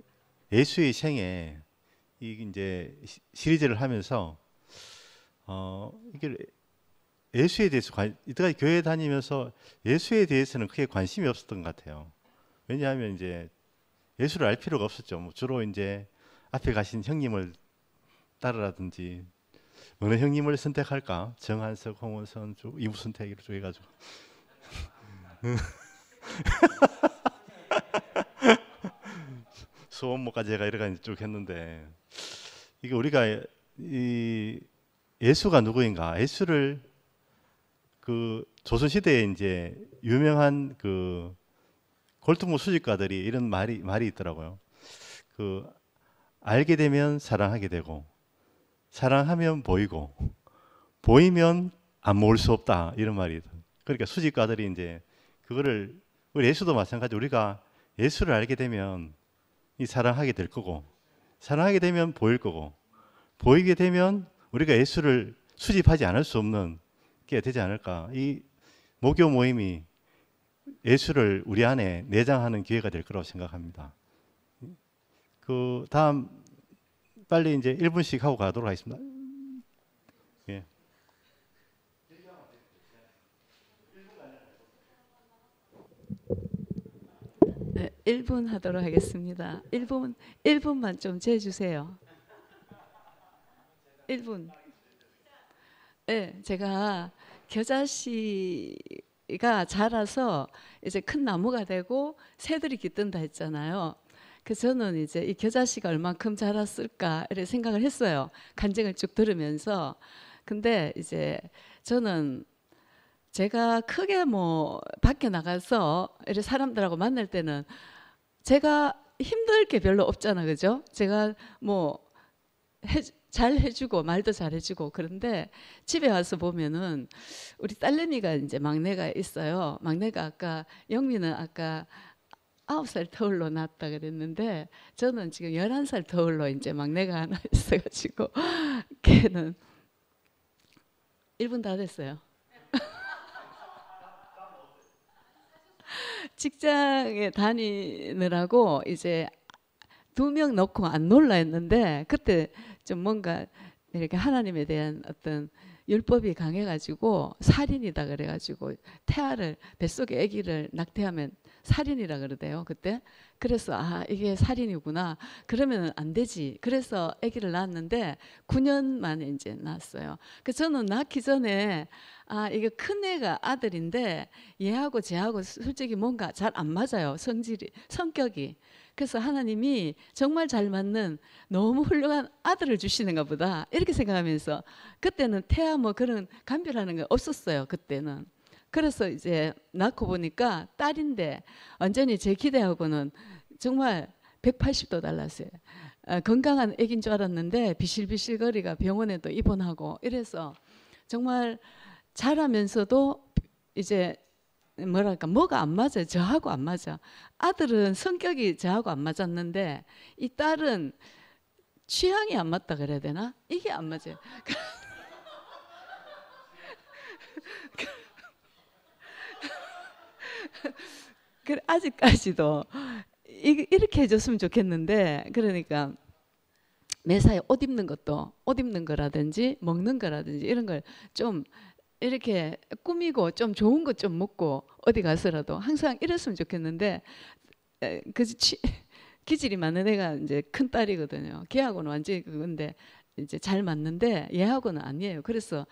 예수의 생애 이 이제 시리즈를 하면서 이게 예수에 대해서 이때까지 교회 다니면서 예수에 대해서는 크게 관심이 없었던 것 같아요. 왜냐하면 이제 예수를 알 필요가 없었죠. 뭐 주로 이제 앞에 가신 형님을 따르라든지, 어느 형님을 선택할까? 정한석, 홍원선, 이무선택 이렇게 해가지고 소원목까지 해가 이래가 쭉 했는데, 이게 우리가 이 예수가 누구인가? 예수를 조선 시대에 이제 유명한 골동무 수집가들이 이런 말이 있더라고요. 알게 되면 사랑하게 되고, 사랑하면 보이고, 보이면 안 모을 수 없다, 이런 말이. 그러니까 수집가들이 이제 그거를, 우리 예수도 마찬가지. 우리가 예수를 알게 되면 이 사랑하게 될 거고, 사랑하게 되면 보일 거고, 보이게 되면 우리가 예수를 수집하지 않을 수 없는 게 되지 않을까. 이 모교 모임이 예수를 우리 안에 내장하는 기회가 될 거라고 생각합니다. 다음 빨리 이제 1분씩 하고 가도록 하겠습니다. 예. 네, 1분 하도록 하겠습니다. 1분만 좀 재주세요. 1분. 네, 제가 겨자씨가 자라서 이제 큰 나무가 되고 새들이 깃든다 했잖아요. 그래서 저는 이제 이 겨자씨가 얼만큼 자랐을까 이렇게 생각을 했어요. 간증을 쭉 들으면서. 근데 이제 저는 제가 크게 뭐 밖에 나가서 이렇게 사람들하고 만날 때는 제가 힘들 게 별로 없잖아, 그죠? 제가 뭐 잘 해주고 말도 잘 해주고. 그런데 집에 와서 보면은 우리 딸내미가 이제 막내가 있어요. 막내가 아까 영미는 아까 9살 터울로 낳았다 그랬는데 저는 지금 11살 터울로 이제 막내가 하나 있어가지고 걔는 1분 다 됐어요. 직장에 다니느라고 이제 2명 넣고 안 놀라 했는데 그때 좀 뭔가 이렇게 하나님에 대한 어떤 율법이 강해가지고 살인이다 그래가지고 태아를 뱃속에 아기를 낙태하면 살인이라 그러대요 그때. 그래서 아 이게 살인이구나. 그러면 안 되지. 그래서 아기를 낳았는데 9년 만에 이제 낳았어요. 그 저는 낳기 전에 아 이게 큰 애가 아들인데 얘하고 쟤하고 솔직히 뭔가 잘 안 맞아요. 성격이. 그래서 하나님이 정말 잘 맞는 너무 훌륭한 아들을 주시는가 보다 이렇게 생각하면서 그때는 태아 뭐 그런 감별하는 게 없었어요. 그때는. 그래서 이제 낳고 보니까 딸인데 완전히 제 기대하고는 정말 180도 달랐어요. 건강한 애기인 줄 알았는데 비실비실거리가 병원에도 입원하고 이래서 정말 자라면서도 이제 뭐랄까 뭐가 안 맞아요. 저하고 안 맞아. 아들은 성격이 저하고 안 맞았는데 이 딸은 취향이 안 맞다 그래야 되나? 이게 안 맞아요. 그래 아직까지도 이렇게 해줬으면 좋겠는데 그러니까 매사에 옷 입는 것도 옷 입는 거라든지 먹는 거라든지 이런 걸 좀 이렇게 꾸미고 좀 좋은 것 좀 먹고 어디 가서라도 항상 이랬으면 좋겠는데 그 기질이 많은 애가 이제 큰 딸이거든요. 걔하고는 완전히 그건데 이제 잘 맞는데 얘하고는 아니에요. 그래서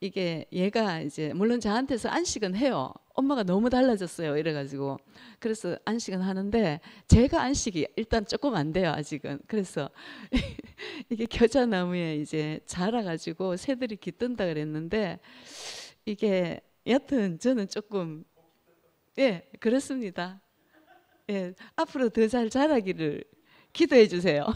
이게 얘가 이제 물론 저한테서 안식은 해요. 엄마가 너무 달라졌어요. 이래가지고 그래서 안식은 하는데 제가 안식이 일단 조금 안 돼요. 아직은. 그래서 이게 겨자나무에 이제 자라가지고 새들이 깃든다 그랬는데 이게 여튼 저는 조금 예 그렇습니다. 예 앞으로 더 잘 자라기를 기도해 주세요.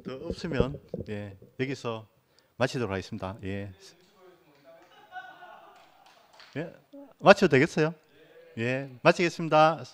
더 없으면 예, 여기서 마치도록 하겠습니다. 예. 예, 마쳐도 되겠어요? 예, 마치겠습니다.